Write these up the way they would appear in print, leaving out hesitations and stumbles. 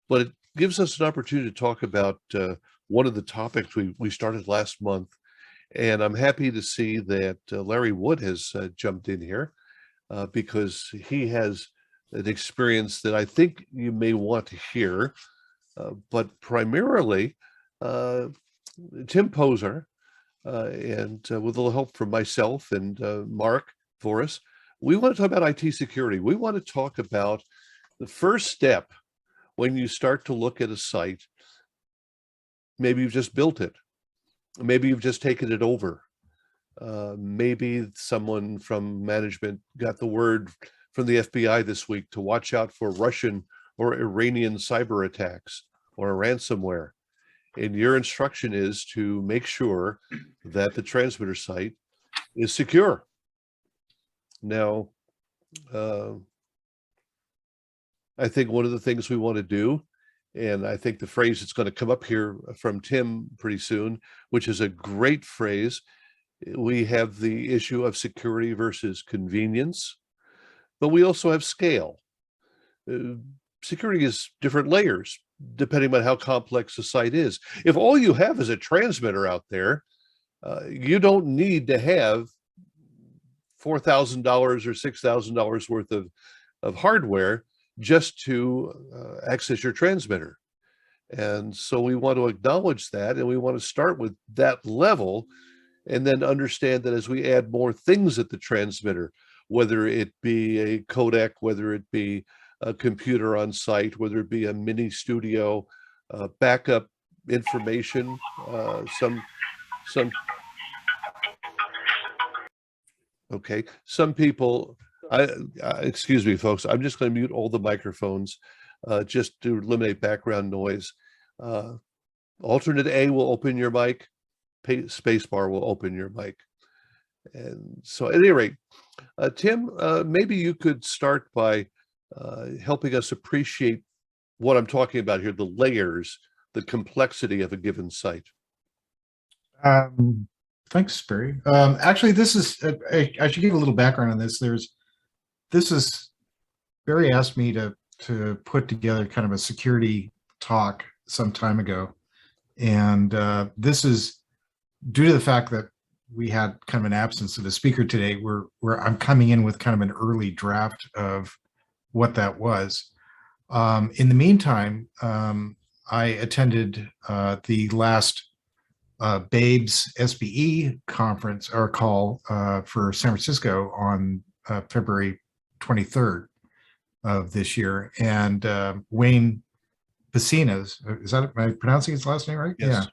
but it gives us an opportunity to talk about one of the topics we started last month. And I'm happy to see that Larry Wood has jumped in here because he has an experience that I think you may want to hear. But primarily, Tim Pozar, and with a little help from myself and Mark for us, we want to talk about IT security. We want to talk about the first step when you start to look at a site. Maybe you've just built it. Maybe you've just taken it over. Maybe someone from management got the word from the FBI this week to watch out for Russian or Iranian cyber attacks or ransomware. And your instruction is to make sure that the transmitter site is secure. Now, I think one of the things we want to do, and I think the phrase that's going to come up here from Tim pretty soon, which is a great phrase, we have the issue of security versus convenience, but we also have scale. Security is different layers, depending on how complex the site is. If all you have is a transmitter out there, you don't need to have $4,000 or $6,000 worth of hardware just to access your transmitter. And so we want to acknowledge that, and we want to start with that level, and then understand that as we add more things at the transmitter, whether it be a codec, whether it be a computer on site, whether it be a mini studio, backup information, some people, excuse me, folks, I'm just going to mute all the microphones just to eliminate background noise. Alternate A will open your mic, spacebar will open your mic. And so at any rate, Tim, maybe you could start by helping us appreciate what I'm talking about here, the layers, the complexity of a given site. Thanks, Barry. Actually, this is, I should give a little background on this. Barry asked me to put together kind of a security talk some time ago. And this is due to the fact that we had kind of an absence of a speaker today, where I'm coming in with kind of an early draft of what that was. In the meantime, I attended the last Babes SBE conference or call for San Francisco on February 23rd of this year. And Wayne Pacina's, is that, am I pronouncing his last name right? Yes.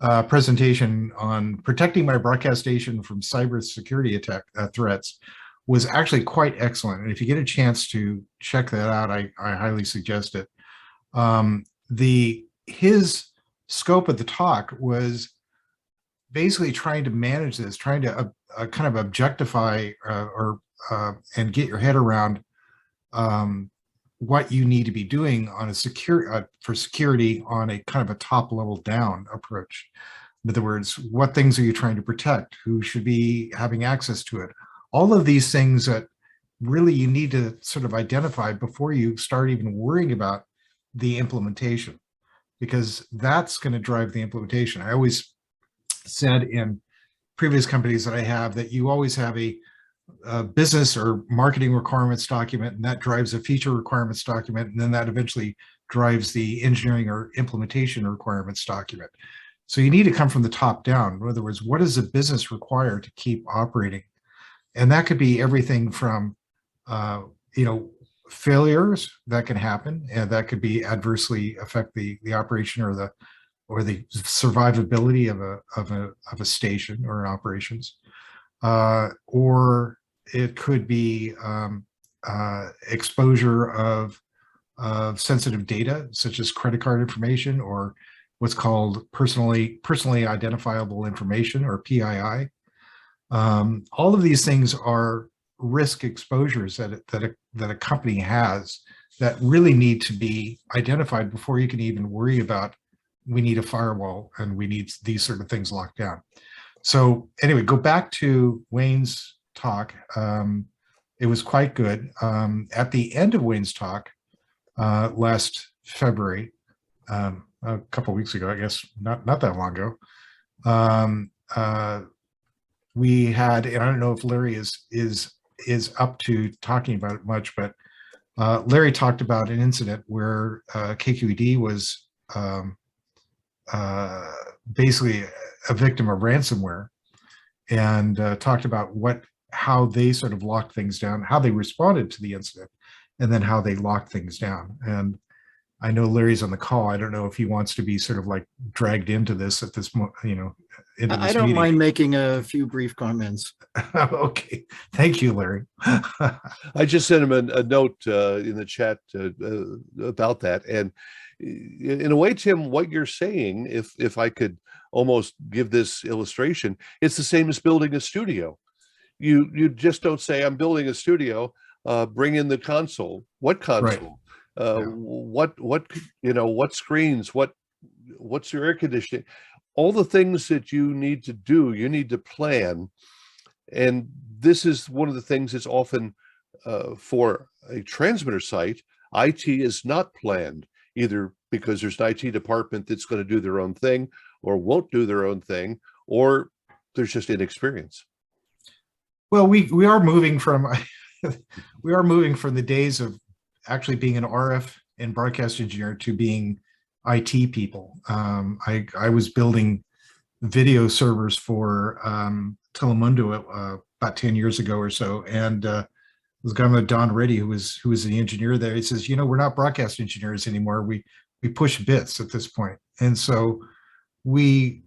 Yeah. Presentation on protecting my broadcast station from cyber security attack threats was actually quite excellent. And if you get a chance to check that out, I highly suggest it. His scope of the talk was basically trying to manage this, trying to kind of objectify and get your head around what you need to be doing on a for security on a kind of a top level down approach. In other words, what things are you trying to protect? Who should be having access to it? All of these things that really you need to sort of identify before you start even worrying about the implementation, because that's going to drive the implementation. I always said in previous companies that I have that you always have a business or marketing requirements document, and that drives a feature requirements document, and then that eventually drives the engineering or implementation requirements document. So you need to come from the top down. In other words, what does the business require to keep operating? And that could be everything from failures that can happen, and that could be adversely affect the operation or the survivability of a station or an operations. Or it could be exposure of sensitive data, such as credit card information, or what's called personally identifiable information, or PII. All of these things are risk exposures that a company has that really need to be identified before you can even worry about, we need a firewall and we need these sort of things locked down. So anyway, go back to Wayne's talk. It was quite good. At the end of Wayne's talk last February, a couple of weeks ago, I guess, not that long ago. We had, and I don't know if Larry is up to talking about it much, but Larry talked about an incident where KQED was basically a victim of ransomware, and talked about how they sort of locked things down, how they responded to the incident, and then how they locked things down. And I know Larry's on the call. I don't know if he wants to be sort of like dragged into this at this, into this I don't meeting. mind making a few brief comments. Okay, thank you, Larry. I just sent him a note in the chat about that. And in a way, Tim, what you're saying, if I could almost give this illustration, it's the same as building a studio. You just don't say, I'm building a studio, bring in the console. What console? Right. What screens, what's your air conditioning? All the things that you need to do, you need to plan. And this is one of the things that's often for a transmitter site, IT is not planned, either because there's an IT department that's going to do their own thing or won't do their own thing, or there's just inexperience. Well, we are moving from the days of actually being an RF and broadcast engineer to being IT people. I was building video servers for Telemundo about 10 years ago or so, and this guy named Don Reddy, who was the engineer there, he says, we're not broadcast engineers anymore. We push bits at this point, and so we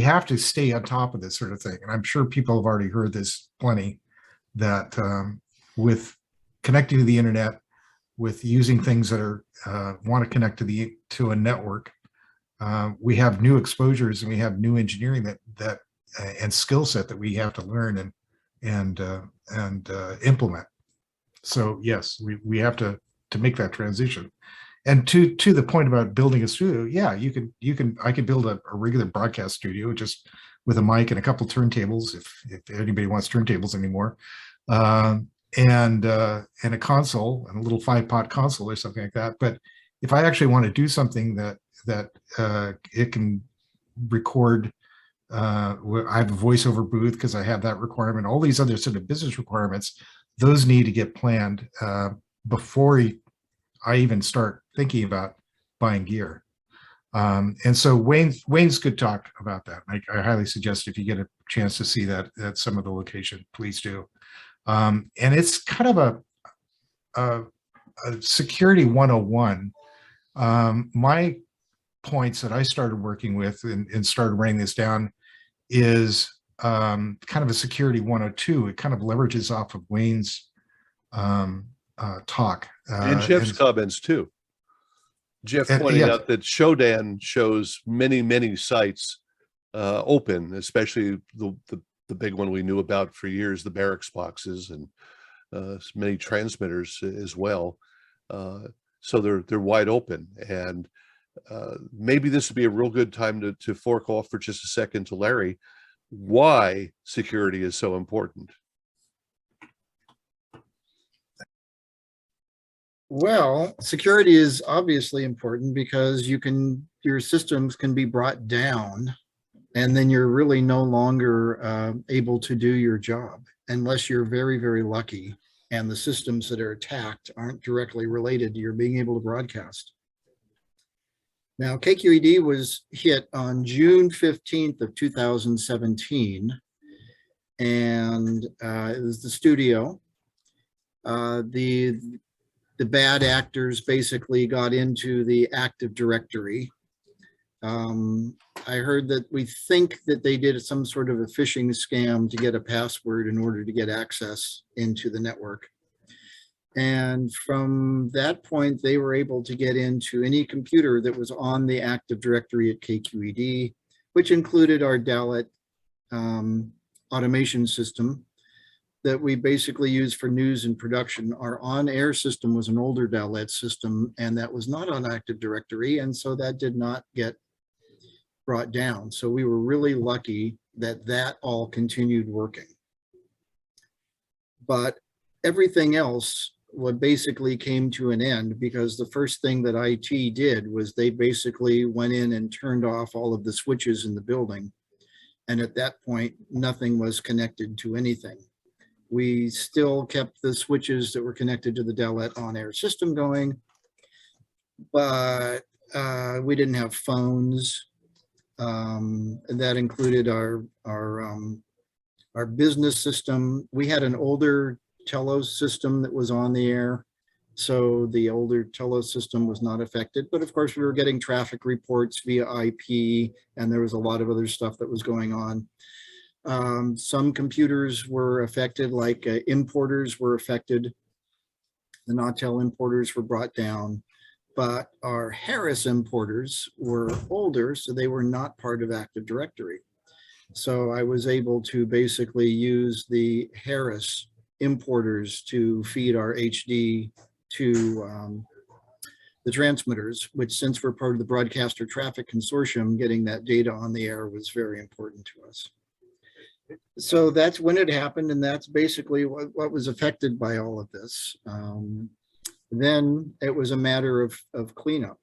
have to stay on top of this sort of thing. And I'm sure people have already heard this plenty, that with connecting to the internet, with using things that are want to connect to a network, we have new exposures and we have new engineering that and skill set that we have to learn and implement. So yes, we have to make that transition. And to the point about building a studio, yeah, I could build a regular broadcast studio just with a mic and a couple turntables, if anybody wants turntables anymore, and a console and a little 5-pot console or something like that. But if I actually want to do something that it can record, I have a voiceover booth because I have that requirement. All these other sort of business requirements, those need to get planned before I even start thinking about buying gear. And so Wayne's could talk about that. I highly suggest if you get a chance to see that at some of the location, please do. And it's kind of a security 101. My points that I started working with and started writing this down is kind of a security 102. It kind of leverages off of Wayne's talk. And Jeff's comments too. Jeff pointing out that Shodan shows many sites open, especially the big one we knew about for years, the barracks boxes, and many transmitters as well. So they're wide open, and maybe this would be a real good time to fork off for just a second to Larry, why security is so important. Well, security is obviously important because your systems can be brought down, and then you're really no longer able to do your job unless you're very lucky and the systems that are attacked aren't directly related to your being able to broadcast. Now, KQED was hit on June 15th of 2017, and it was the studio. The bad actors basically got into the Active Directory. I heard that we think that they did some sort of a phishing scam to get a password in order to get access into the network. And from that point, they were able to get into any computer that was on the Active Directory at KQED, which included our Dalet automation system that we basically use for news and production. Our on-air system was an older Dalet system, and that was not on Active Directory, and so that did not get brought down. So we were really lucky that all continued working. But everything else what basically came to an end, because the first thing that IT did was they basically went in and turned off all of the switches in the building. And at that point, nothing was connected to anything. We still kept the switches that were connected to the Dell-ET on-air system going, but we didn't have phones. That included our business system. We had an older Telos system that was on the air, so the older Telos system was not affected. But of course, we were getting traffic reports via IP, and there was a lot of other stuff that was going on. Some computers were affected, like importers were affected. The Nautel importers were brought down, but our Harris importers were older, so they were not part of Active Directory. So I was able to basically use the Harris importers to feed our HD to the transmitters, which, since we're part of the Broadcaster Traffic Consortium, getting that data on the air was very important to us. So that's when it happened, and that's basically what was affected by all of this. Then it was a matter of cleanup.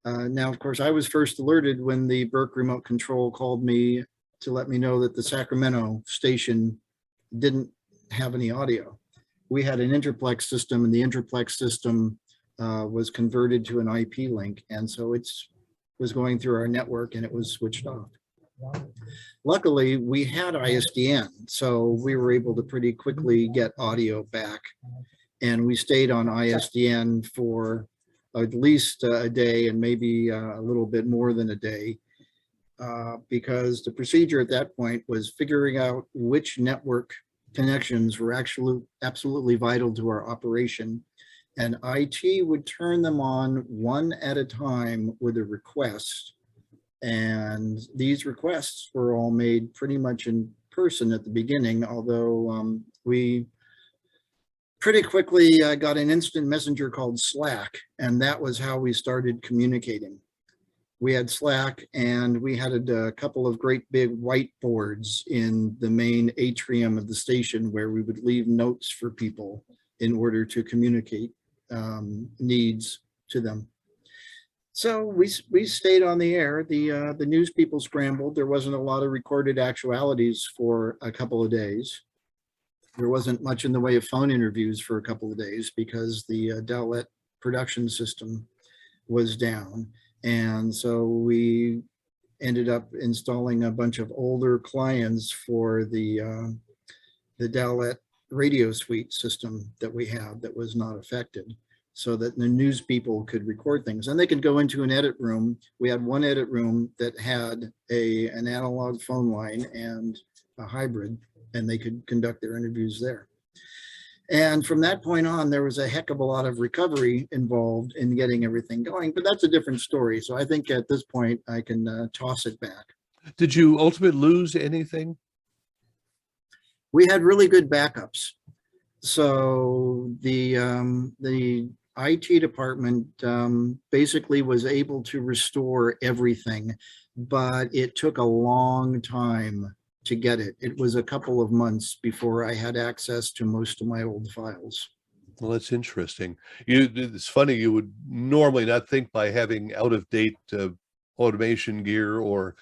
Now, of course, I was first alerted when the Burke Remote Control called me to let me know that the Sacramento station didn't have any audio. We had an interplex system, and the interplex system was converted to an IP link, and so it was going through our network, and it was switched off. Luckily, we had ISDN, so we were able to pretty quickly get audio back, and we stayed on ISDN for at least a day, and maybe a little bit more than a day, because the procedure at that point was figuring out which network connections were actually absolutely vital to our operation, and IT would turn them on one at a time with a request. And these requests were all made pretty much in person at the beginning, although we pretty quickly got an instant messenger called Slack, and that was how we started communicating. We had Slack, and we had a couple of great big whiteboards in the main atrium of the station where we would leave notes for people in order to communicate needs to them. So we stayed on the air. The news people scrambled. There wasn't a lot of recorded actualities for a couple of days. There wasn't much in the way of phone interviews for a couple of days because the Dell-ET production system was down. And so we ended up installing a bunch of older clients for the Dell-ET radio suite system that we had that was not affected, so that the news people could record things, and they could go into an edit room. We had one edit room that had an analog phone line and a hybrid, and they could conduct their interviews there. And from that point on, there was a heck of a lot of recovery involved in getting everything going, but that's a different story. So I think at this point, I can toss it back. Did you ultimately lose anything? We had really good backups. So the IT department basically was able to restore everything, but it took a long time to get it. It was a couple of months before I had access to most of my old files. Well, that's interesting. It's funny, you would normally not think by having out-of-date automation gear or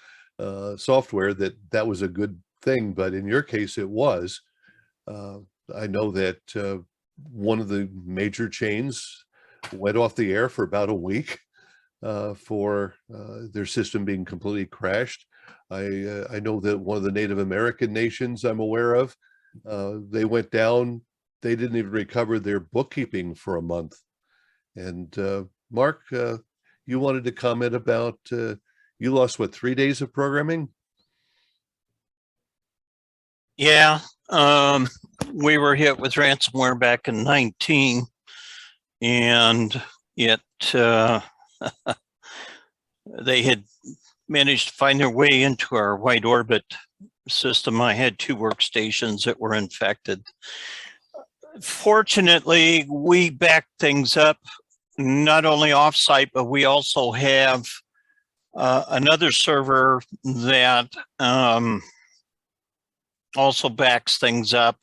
software that was a good thing, but in your case it was. I know that one of the major chains went off the air for about a week for their system being completely crashed. I know that one of the Native American nations I'm aware of, they went down, they didn't even recover their bookkeeping for a month. And Mark, you wanted to comment about, you lost what, 3 days of programming? Yeah, we were hit with ransomware back in 19, and it they had managed to find their way into our wide orbit system. I had 2 workstations that were infected. Fortunately, we backed things up, not only offsite, but we also have another server that also backs things up.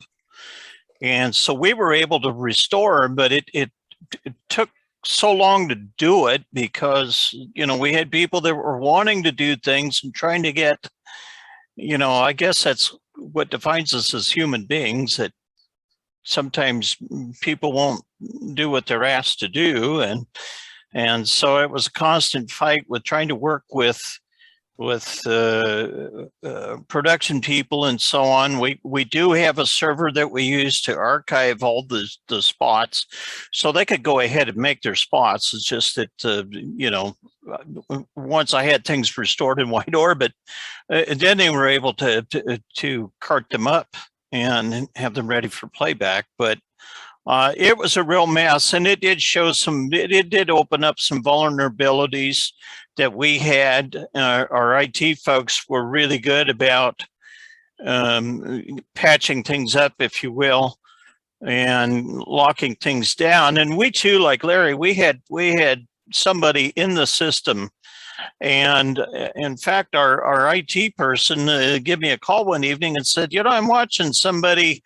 And so we were able to restore, but it took so long to do it because, we had people that were wanting to do things and trying to get, I guess that's what defines us as human beings, that sometimes people won't do what they're asked to do. And so it was a constant fight with trying to work with production people and so on. We do have a server that we use to archive all the spots, so they could go ahead and make their spots. It's just that once I had things restored in wide orbit, then they were able to cart them up and have them ready for playback. But it was a real mess, and it did show it did open up some vulnerabilities that we had. Our IT folks were really good about patching things up, if you will, and locking things down. And we too, like Larry, we had somebody in the system. And in fact, our IT person gave me a call one evening and said, I'm watching somebody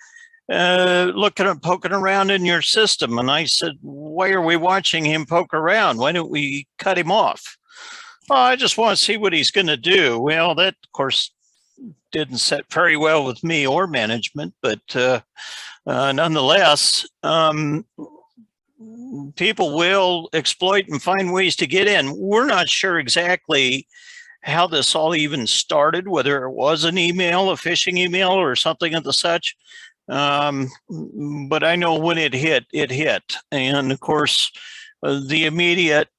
looking at poking around in your system. And I said, why are we watching him poke around? Why don't we cut him off? Oh, I just want to see what he's going to do. Well, that of course didn't set very well with me or management, but nonetheless, people will exploit and find ways to get in. We're not sure exactly how this all even started, whether it was an email, a phishing email, or something of the such. But I know when it hit. And of course, the immediate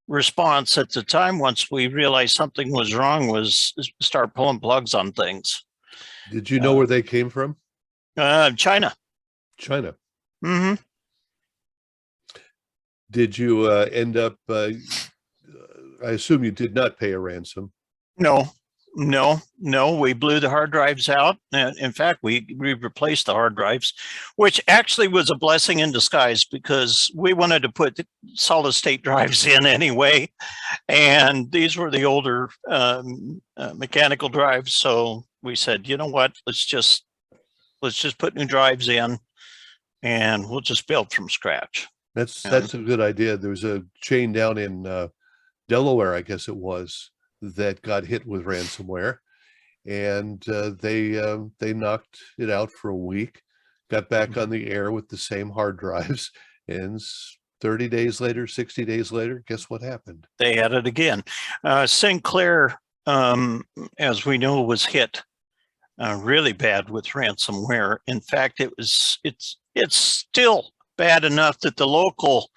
response at the time, once we realized something was wrong, was start pulling plugs on things. Did you know where they came from? China. China. Mm-hmm. Did you end up, I assume you did not pay a ransom? No, we blew the hard drives out. In fact, we replaced the hard drives, which actually was a blessing in disguise because we wanted to put solid state drives in anyway. And these were the older mechanical drives. So we said, you know what, let's just put new drives in and we'll just build from scratch. That's a good idea. There was a chain down in Delaware, I guess it was, that got hit with ransomware, and they knocked it out for a week, got back on the air with the same hard drives, and 30 days later, 60 days later, guess what happened? They had it again. Sinclair, as we know, was hit really bad with ransomware. In fact, it's still bad enough that the local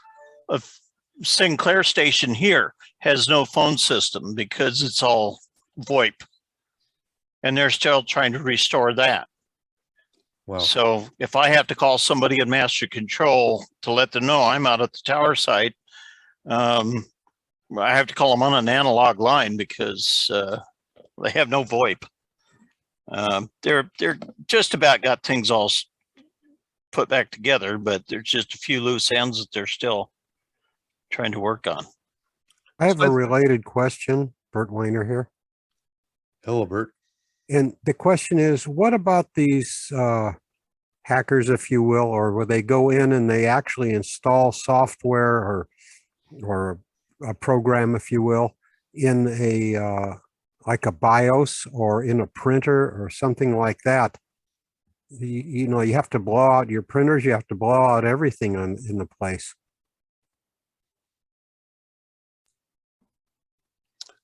Sinclair station here has no phone system because it's all VoIP, and they're still trying to restore that. Wow. So if I have to call somebody in master control to let them know I'm out at the tower site, I have to call them on an analog line because they have no VoIP. They're just about got things all put back together, but there's just a few loose ends that they're still trying to work on. I have a related question. Bert Weiner here. Hello, Bert. And the question is, what about these hackers, if you will, or where they go in and they actually install software or a program, if you will, in a like a BIOS or in a printer or something like that? You have to blow out your printers, you have to blow out everything in the place.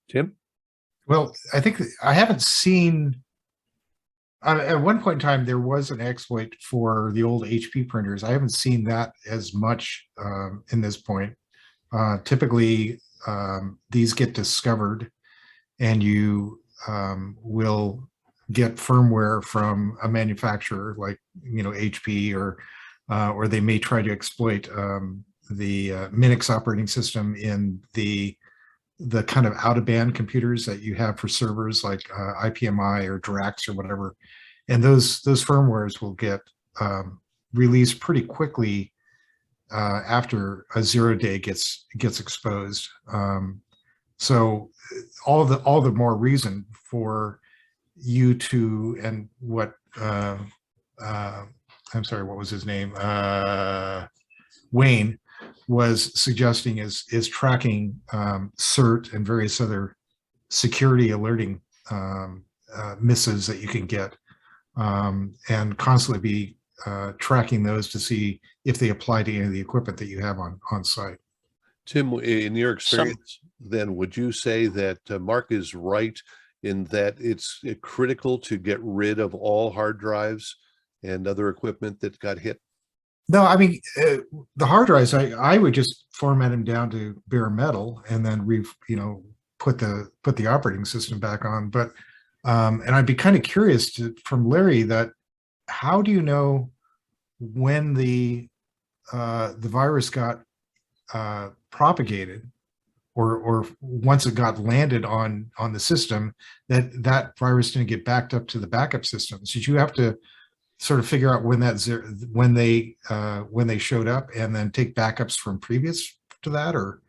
Tim? Well, I think I haven't seen, at one point in time, there was an exploit for the old HP printers. I haven't seen that as much in this point. Typically, these get discovered and you will get firmware from a manufacturer like, HP, or they may try to exploit the Linux operating system in the kind of out-of-band computers that you have for servers like IPMI or Drax or whatever. And those firmwares will get released pretty quickly after a 0-day gets exposed. So all the more reason for you to, and what I'm sorry, what was his name? Wayne was suggesting is tracking CERT and various other security alerting missives that you can get, and constantly be tracking those to see if they apply to any of the equipment that you have on site. Tim, in your experience, then would you say that Mark is right in that it's critical to get rid of all hard drives and other equipment that got hit? No, I mean, the hard drives, I would just format them down to bare metal and then put the operating system back on. But and I'd be kind of curious from Larry, that how do you know when the virus got propagated, or once it got landed on the system, that virus didn't get backed up to the backup systems? Did you have to sort of figure out when they showed up and then take backups from previous to that? Or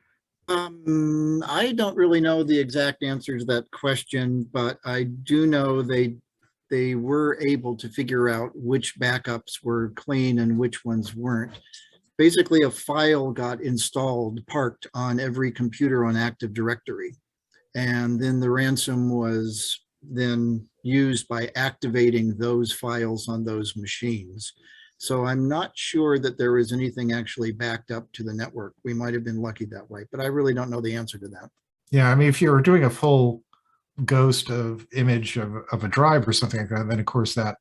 I don't really know the exact answer to that question, but I do know they were able to figure out which backups were clean and which ones weren't. Basically, a file got installed, parked on every computer on Active Directory, and then the ransom was then used by activating those files on those machines. So I'm not sure that there is anything actually backed up to the network. We might have been lucky that way, but I really don't know the answer to that. yeah, I mean, if you were doing a full ghost of image of a drive or something like that, then of course that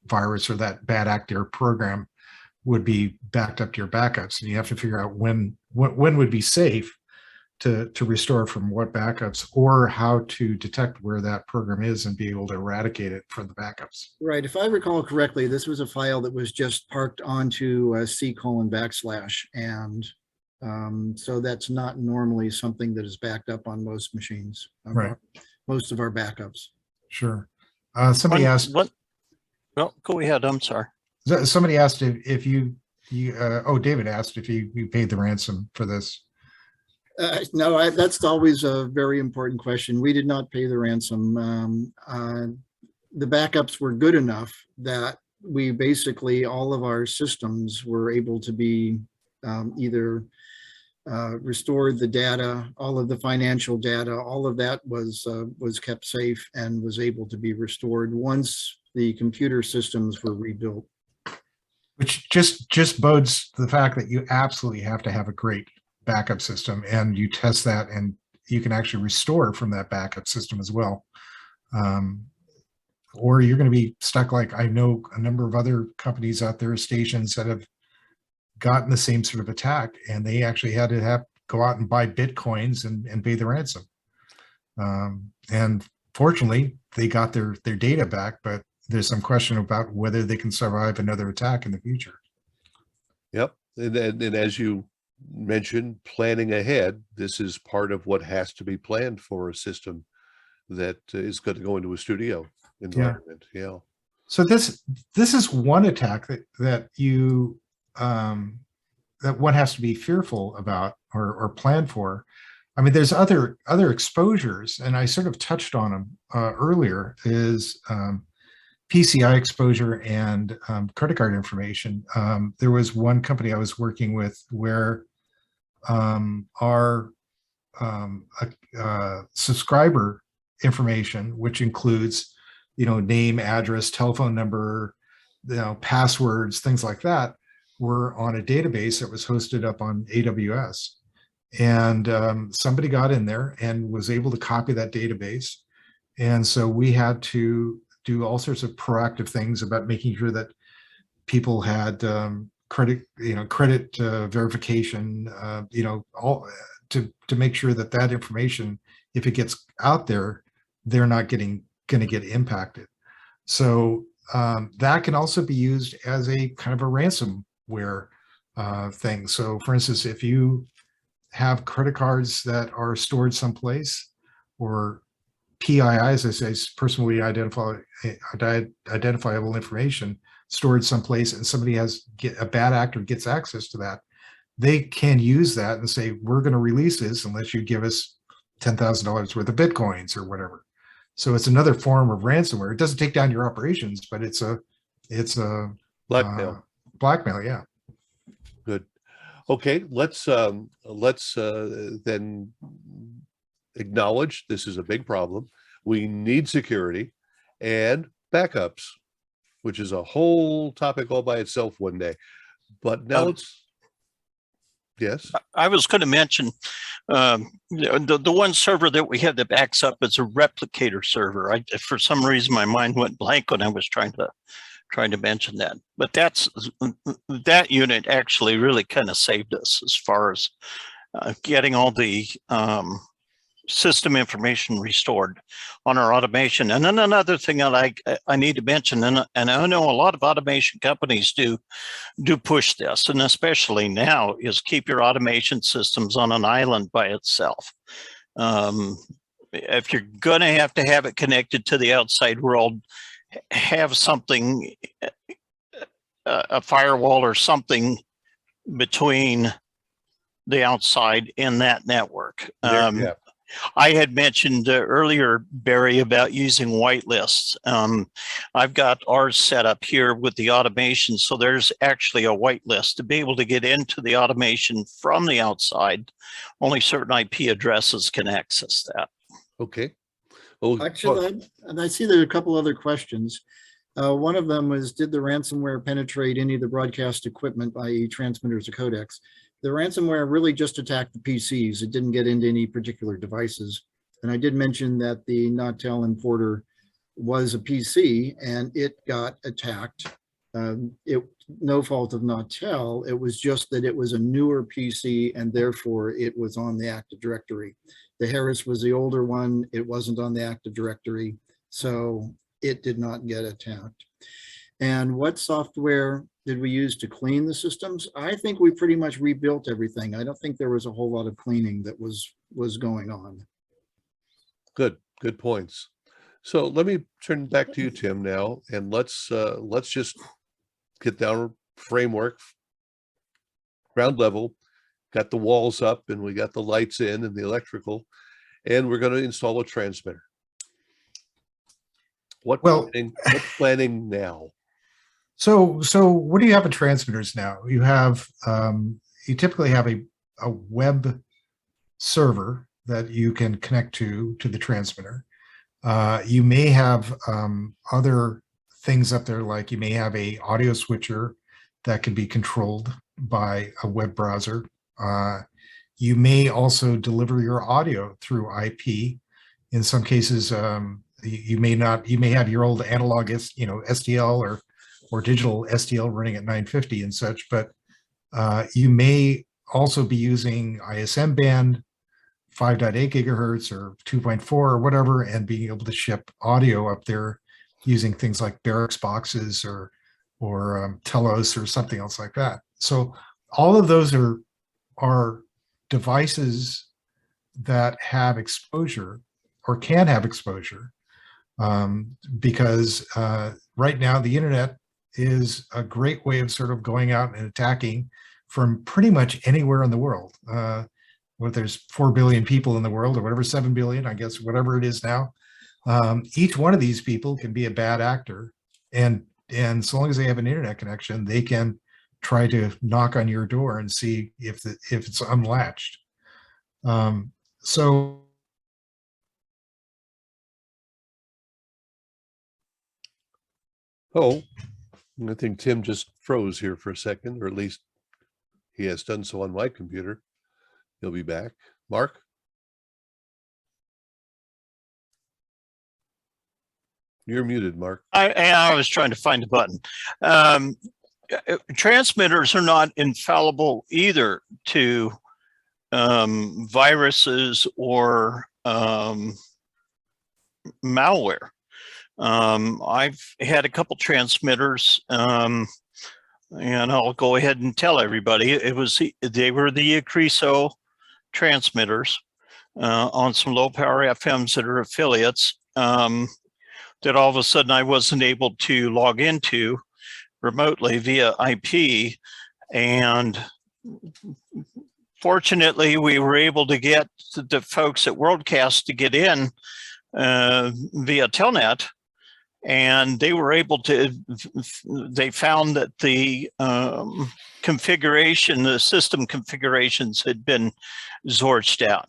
virus or that bad actor program would be backed up to your backups, and you have to figure out when would be safe to restore from what backups, or how to detect where that program is and be able to eradicate it from the backups. Right. If I recall correctly, this was a file that was just parked onto a C://, and so that's not normally something that is backed up on most machines. Right. Most of our backups. Sure. Somebody asked. What? Well, go ahead. I'm sorry. Somebody asked if you David asked if you paid the ransom for this. No, that's always a very important question. We did not pay the ransom. The backups were good enough that we basically, all of our systems were able to be either restored, the data, all of the financial data, all of that was kept safe and was able to be restored once the computer systems were rebuilt. Which just bodes the fact that you absolutely have to have a great backup system, and you test that, and you can actually restore from that backup system as well. Or you're going to be stuck, like I know a number of other companies out there, stations that have gotten the same sort of attack, and they actually had to go out and buy Bitcoins and pay the ransom. And fortunately, they got their data back, but there's some question about whether they can survive another attack in the future. Yep. And as you mentioned, planning ahead, this is part of what has to be planned for a system that is going to go into a studio environment. Yeah. So this is one attack that you that one has to be fearful about or plan for. I mean, there's other exposures, and I sort of touched on them earlier, is PCI exposure and credit card information. There was one company I was working with where our subscriber information, which includes, name, address, telephone number, passwords, things like that, were on a database that was hosted up on AWS. And somebody got in there and was able to copy that database. And so we had to do all sorts of proactive things about making sure that people had credit verification, all to make sure that information, if it gets out there, they're not going to get impacted. So that can also be used as a kind of a ransomware thing. So, for instance, if you have credit cards that are stored someplace, or PIIs, as I say, personally identifiable information, stored someplace, and somebody a bad actor gets access to that, they can use that and say, we're going to release this unless you give us $10,000 worth of Bitcoins or whatever. So it's another form of ransomware. It doesn't take down your operations, but it's a Blackmail. Blackmail, yeah. Good. Okay, let's then acknowledge this is a big problem. We need security and backups, which is a whole topic all by itself one day. But now let's, yes. I was going to mention the one server that we have that backs up is a replicator server. For some reason, my mind went blank when I was trying to mention that. But that unit actually really kind of saved us as far as getting all the system information restored on our automation. And then another thing that I need to mention, and I know a lot of automation companies do push this, and especially now, is keep your automation systems on an island by itself. If you're going to have it connected to the outside world, have something, a firewall or something between the outside and that network. Yeah. I had mentioned earlier, Barry, about using whitelists. I've got ours set up here with the automation. So there's actually a whitelist to be able to get into the automation from the outside. Only certain IP addresses can access that. Okay. Well, Actually, I see there are a couple other questions. One of them was, did the ransomware penetrate any of the broadcast equipment, i.e. transmitters or codecs? The ransomware really just attacked the PCs. It didn't get into any particular devices. And I did mention that the Nautel importer was a PC and it got attacked. No fault of Nautel. It was just that it was a newer PC and therefore it was on the Active Directory. The Harris was the older one. It wasn't on the Active Directory, so it did not get attacked. And what software did we use to clean the systems? I think we pretty much rebuilt everything. I don't think there was a whole lot of cleaning that was going on. good points. So let me turn back to you, Tim, now, and let's just get down a framework, ground level, got the walls up and we got the lights in and the electrical, and we're going to install a transmitter. What's planning now? So what do you have in transmitters now? You have, you typically have a web server that you can connect to the transmitter. You may have other things up there, like you may have a audio switcher that can be controlled by a web browser. You may also deliver your audio through IP. In some cases, you may have your old analog, STL or digital STL running at 950 and such, but you may also be using ISM band, 5.8 gigahertz or 2.4 or whatever, and being able to ship audio up there using things like Barracks boxes or Telos or something else like that. So all of those are devices that have exposure or can have exposure, because right now the internet is a great way of sort of going out and attacking from pretty much anywhere in the world. What, there's 4 billion people in the world, or whatever, 7 billion, I guess, whatever it is now. Each one of these people can be a bad actor, and so long as they have an internet connection, they can try to knock on your door and see if it's unlatched. So I think Tim just froze here for a second, or at least he has done so on my computer. He'll be back. Mark? You're muted, Mark. I was trying to find the button. Transmitters are not infallible either to viruses or malware. I've had a couple transmitters, and I'll go ahead and tell everybody they were the Acreso transmitters on some low power FMs that are affiliates, that all of a sudden I wasn't able to log into remotely via IP, and fortunately we were able to get the folks at WorldCast to get in via Telnet and they were able to, they found that the configuration, the system configurations had been zorched out.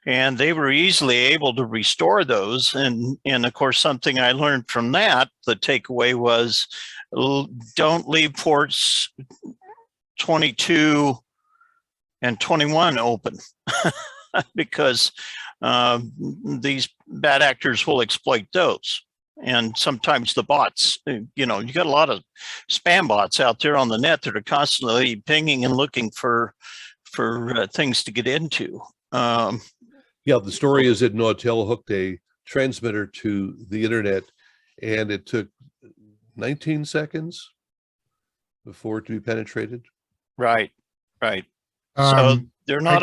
And they were easily able to restore those. And of course, something I learned from that, the takeaway was, don't leave ports 22 and 21 open because these bad actors will exploit those. And sometimes the bots, you got a lot of spam bots out there on the net that are constantly pinging and looking for things to get into. Yeah, the story is that Nautel hooked a transmitter to the internet, and it took 19 seconds before it to be penetrated. Right. So they're not.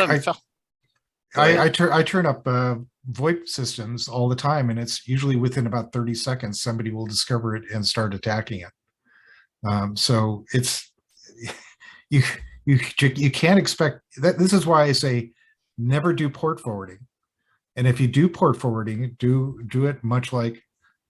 I turn up VoIP systems all the time, and it's usually within about 30 seconds somebody will discover it and start attacking it. So it's you can't expect that. This is why I say never do port forwarding. And if you do port forwarding, do it much like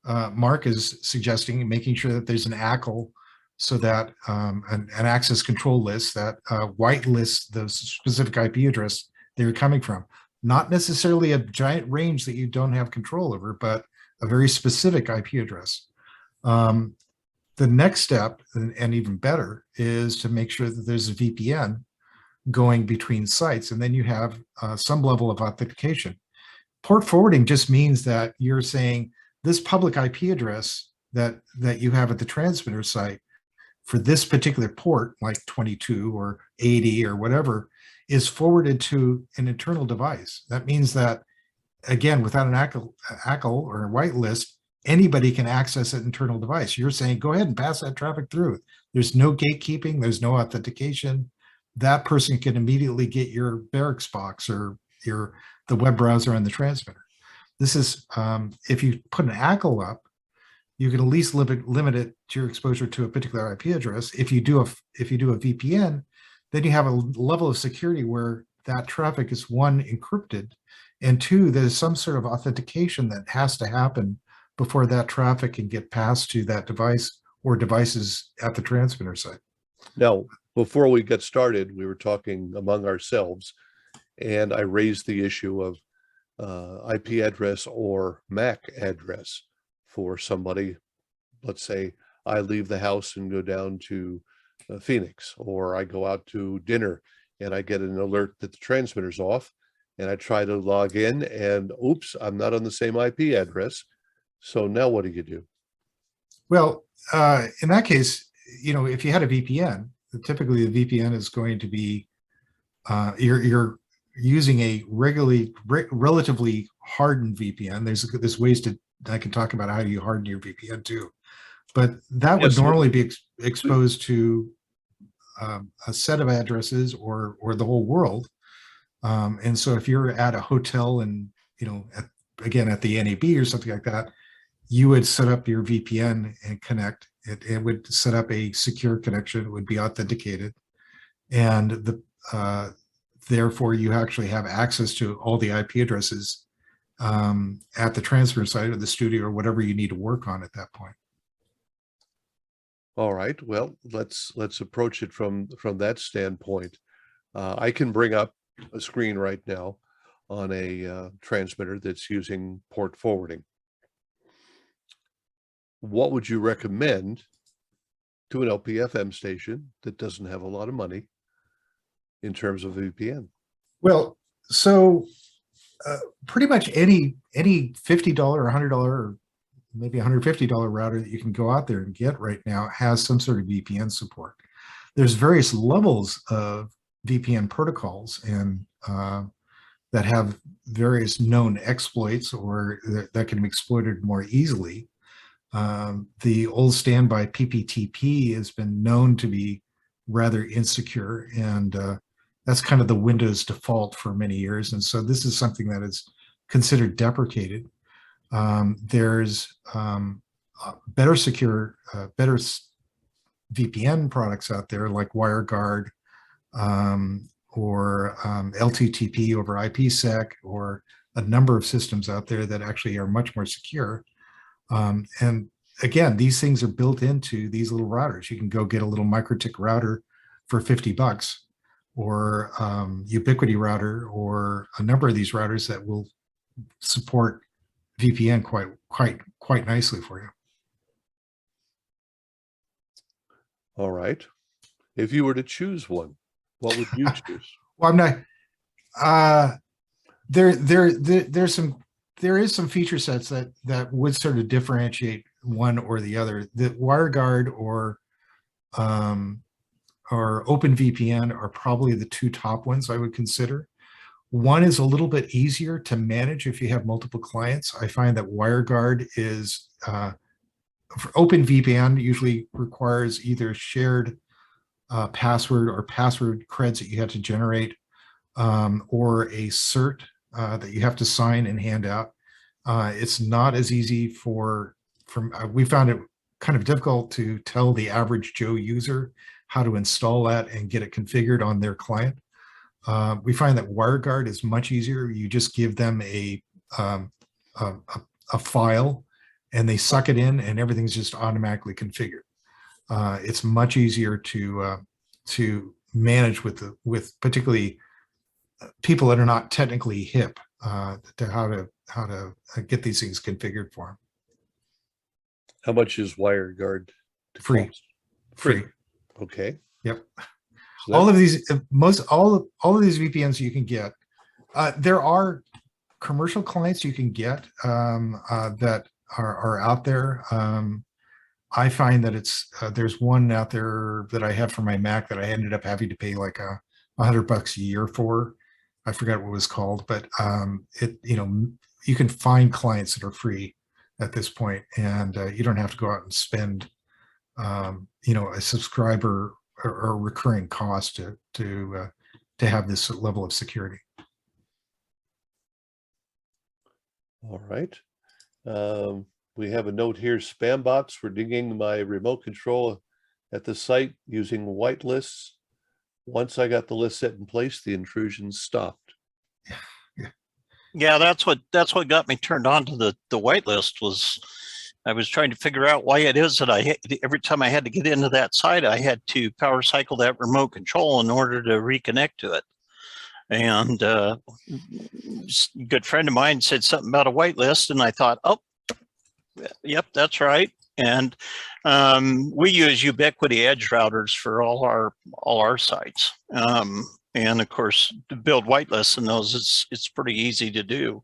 Mark is suggesting, making sure that there's an ACL, so that an access control list that whitelists the specific IP address they're coming from. Not necessarily a giant range that you don't have control over, but a very specific IP address. The next step, and even better, is to make sure that there's a VPN going between sites, and then you have some level of authentication. Port forwarding just means that you're saying this public IP address that you have at the transmitter site for this particular port, like 22 or 80 or whatever, is forwarded to an internal device. That means that, again, without an ACL or a whitelist, anybody can access an internal device. You're saying, go ahead and pass that traffic through. There's no gatekeeping, there's no authentication. That person can immediately get your barracks box or the web browser on the transmitter. This is, if you put an ACL up, you can at least limit it to your exposure to a particular IP address. If you do a VPN, then you have a level of security where that traffic is, one, encrypted, and two, there's some sort of authentication that has to happen before that traffic can get passed to that device or devices at the transmitter site. Now, before we get started, we were talking among ourselves, and I raised the issue of IP address or MAC address for somebody. Let's say I leave the house and go down to Phoenix, or I go out to dinner and I get an alert that the transmitter's off, and I try to log in and oops, I'm not on the same IP address. So now what do you do? Well, in that case, if you had a VPN, typically the VPN is going to be, you're using a relatively hardened VPN. There's ways I can talk about how you harden your VPN too, but that would normally be exposed to a set of addresses or the whole world. And so if you're at a hotel and, at the NAB or something like that, you would set up your VPN and connect. It would set up a secure connection. It would be authenticated. And therefore, you actually have access to all the IP addresses at the transfer site or the studio or whatever you need to work on at that point. All right. Well, let's approach it from that standpoint. I can bring up a screen right now on a transmitter that's using port forwarding. What would you recommend to an LPFM station that doesn't have a lot of money in terms of VPN? Well, so pretty much any $50 or $100 or maybe $150 router that you can go out there and get right now has some sort of VPN support. There's various levels of VPN protocols and that have various known exploits or that can be exploited more easily. The old standby PPTP has been known to be rather insecure, and that's kind of the Windows default for many years. And so this is something that is considered deprecated. There's better secure, better VPN products out there like WireGuard or LTTP over IPsec, or a number of systems out there that actually are much more secure. And again, these things are built into these little routers. You can go get a little MikroTik router for $50, or Ubiquity router, or a number of these routers that will support VPN quite nicely for you. All right. If you were to choose one, what would you choose? Well, I'm not. There is some feature sets that would sort of differentiate one or the other. The WireGuard or OpenVPN are probably the two top ones I would consider. One is a little bit easier to manage if you have multiple clients. I find that WireGuard is for OpenVPN usually requires either shared password or password creds that you have to generate, or a cert that you have to sign and hand out. It's not as easy we found it kind of difficult to tell the average Joe user how to install that and get it configured on their client. We find that WireGuard is much easier. You just give them a file and they suck it in and everything's just automatically configured. It's much easier to manage with particularly people that are not technically hip to how to get these things configured for them. How much is WireGuard? Free. Free. Okay. Yep. So All of these all of these VPNs you can get. There are commercial clients you can get that are out there. I find that there's one out there that I have for my Mac that I ended up having to pay like $100 a year for. I forgot what it was called, but you can find clients that are free at this point, and you don't have to go out and spend a subscriber or recurring cost to have this level of security. all right. We have a note here, spam bots for dinging my remote control at the site using whitelists. Once I got the list set in place, the intrusions stopped. Yeah, that's what got me turned on to the whitelist. Was I was trying to figure out why it is that every time I had to get into that site, I had to power cycle that remote control in order to reconnect to it. And a good friend of mine said something about a whitelist, and I thought, oh, yep, that's right. And we use Ubiquity Edge routers for all our sites. And of course, to build whitelists in those, it's pretty easy to do.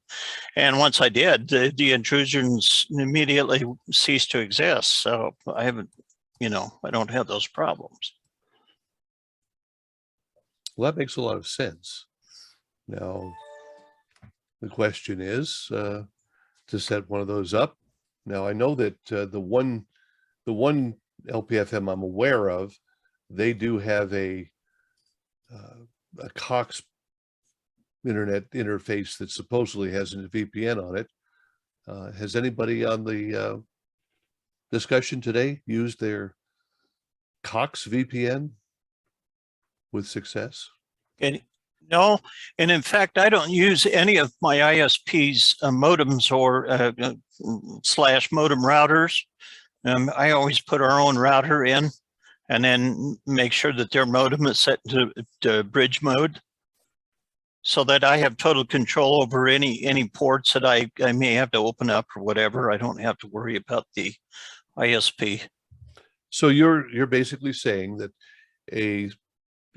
And once I did, the intrusions immediately ceased to exist. So I haven't, I don't have those problems. Well, that makes a lot of sense. Now, the question is to set one of those up. Now, I know that the one LPFM I'm aware of, they do have a Cox internet interface that supposedly has a VPN on it. Has anybody on the discussion today used their Cox VPN with success? And no, and in fact, I don't use any of my ISP's modems or / modem routers. I always put our own router in, and then make sure that their modem is set to bridge mode, so that I have total control over any ports that I may have to open up or whatever. I don't have to worry about the ISP. So you're basically saying that a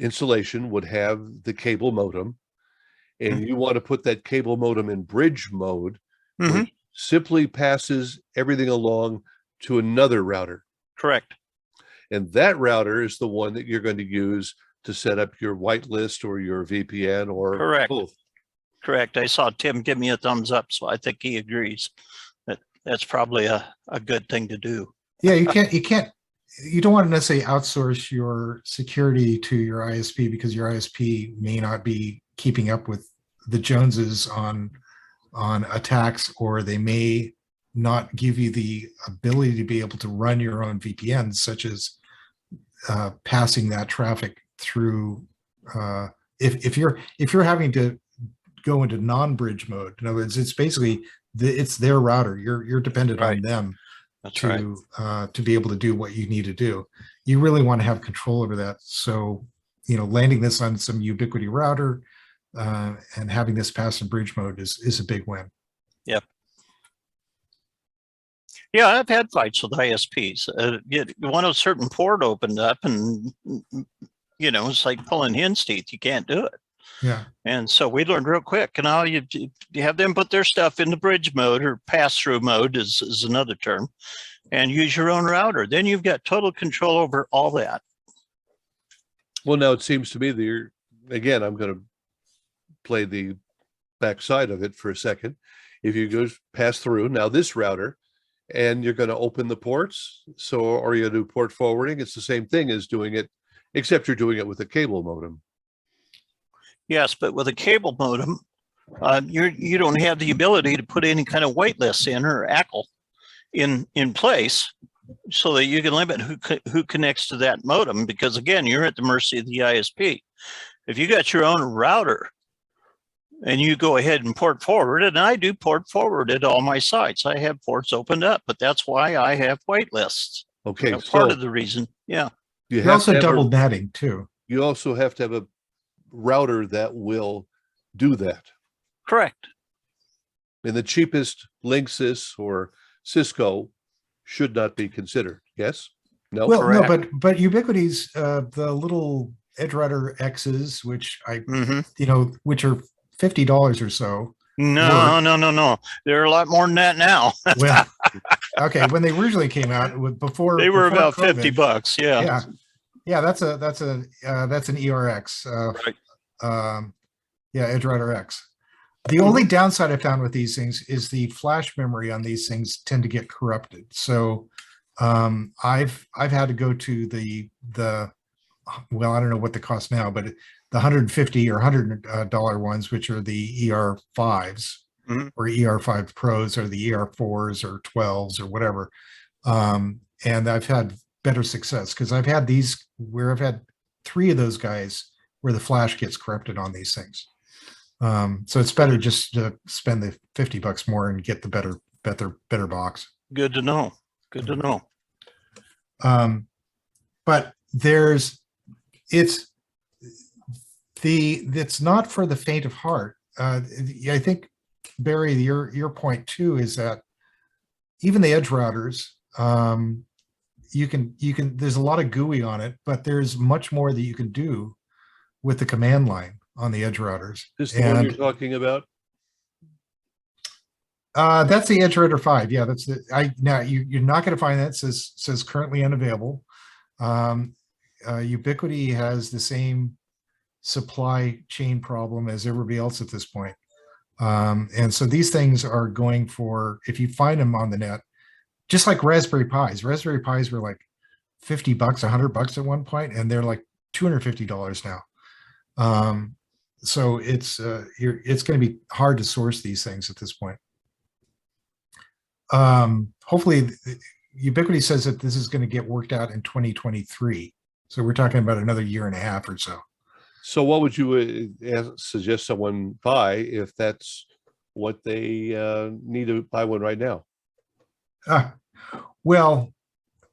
installation would have the cable modem, and you want to put that cable modem in bridge mode, which simply passes everything along to another router. Correct. And that router is the one that you're going to use to set up your whitelist or your VPN or Correct. both. Correct. I saw Tim give me a thumbs up, so I think he agrees that that's probably a good thing to do. Yeah, you don't want to necessarily outsource your security to your ISP, because your ISP may not be keeping up with the Joneses on attacks, or they may not give you the ability to be able to run your own VPNs, such as passing that traffic through. If you're having to go into non-bridge mode, in other words, it's basically it's their router. You're dependent on them That's right. to be able to do what you need to do. You really want to have control over that. So, landing this on some Ubiquiti router and having this pass in bridge mode is a big win. Yep. Yeah, I've had fights with ISPs. You want a certain port opened up, and it's like pulling hen's teeth. You can't do it. Yeah. And so we learned real quick. And now you have them put their stuff in the bridge mode, or pass-through mode is another term, and use your own router. Then you've got total control over all that. Well, now it seems to me that again, I'm going to play the backside of it for a second. If you go pass through now this router, and you're going to open the ports, or you do port forwarding, it's the same thing as doing it, except you're doing it with a cable modem. Yes, but with a cable modem, you don't have the ability to put any kind of whitelist in or ACL in place, so that you can limit who connects to that modem, because again, you're at the mercy of the ISP. If you got your own router and you go ahead and port forward, and I do port forward at all my sites, I have ports opened up, but that's why I have whitelists. Okay, That's so part of the reason. Yeah. You're also double netting too. You also have to have a router that will do that. Correct. And the cheapest Linksys or Cisco should not be considered. Yes? No? Well, correct. no, but Ubiquiti's the little edge router X's, which which are $50 or so. No. They're a lot more than that now. Well, okay. When they originally came out, before they were before about COVID, $50. Yeah. Yeah. That's an ERX. Right. Edge router X. The only downside I found with these things is the flash memory on these things tend to get corrupted. So I've had to go to the well, I don't know what the cost now, but the $150 or $100 ones, which are the ER5s or ER5 Pros or the ER4s or 12s or whatever. And I've had better success because I've had these where I've had 3 of those guys where the flash gets corrupted on these things. So it's better just to spend the $50 more and get the better box. Good to know. Good to know. But it's not for the faint of heart. I think, Barry, your point too is that even the edge routers, you can there's a lot of GUI on it, but there's much more that you can do with the command line on the edge routers. Is the one you're talking about? That's the Edge Router 5. Yeah, that's now you're not going to find that. It says currently unavailable. Ubiquiti has the same supply chain problem as everybody else at this point. And so these things are going for, if you find them on the net, just like Raspberry Pis. Raspberry Pis were like $50, $100 at one point, and they're like $250 now. So it's going to be hard to source these things at this point. Hopefully, Ubiquiti says that this is going to get worked out in 2023. So we're talking about another year and a half or so. So what would you suggest someone buy if that's what they need to buy one right now? Well,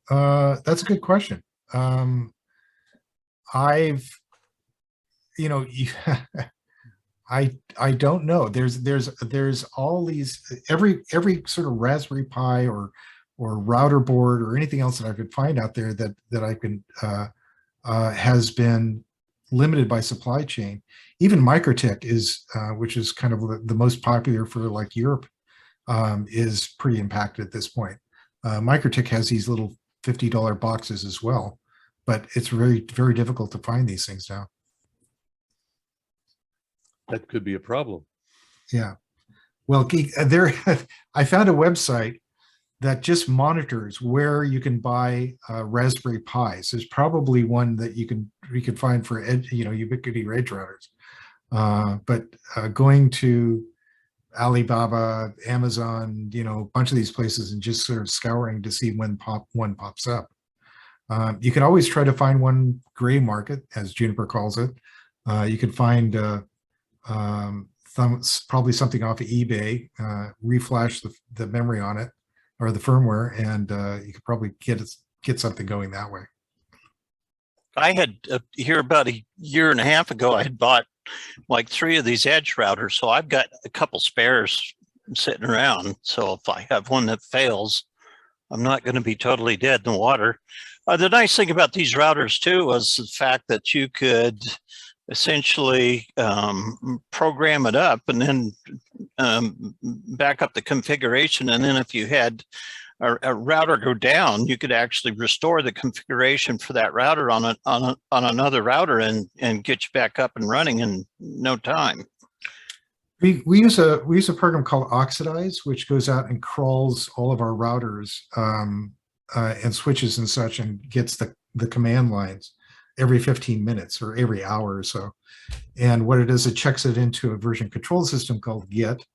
that's a good question. I don't know. There's all these, every sort of Raspberry Pi or router board or anything else that I could find out there that I can has been limited by supply chain. Even Microtech is, which is kind of the most popular for like Europe, is pretty impacted at this point. Microtech has these little $50 boxes as well, but it's very, very difficult to find these things now. That could be a problem. Yeah. Well, I found a website that just monitors where you can buy Raspberry Pis. There's probably one that you can find for Ubiquiti edge routers. But going to Alibaba, Amazon, a bunch of these places and just sort of scouring to see when one pops up. You can always try to find one gray market, as Juniper calls it. You can find probably something off of eBay, reflash the memory on it, or the firmware, and you could probably get something going that way. I had here about a year and a half ago, I had bought like 3 of these edge routers. So I've got a couple spares sitting around. So if I have one that fails, I'm not going to be totally dead in the water. The nice thing about these routers too was the fact that you could essentially program it up and then back up the configuration. And then if you had a router go down, you could actually restore the configuration for that router on another router and get you back up and running in no time. We use a program called Oxidize, which goes out and crawls all of our routers and switches and such, and gets the command lines every 15 minutes or every hour or so. And what it does, it checks it into a version control system called Git.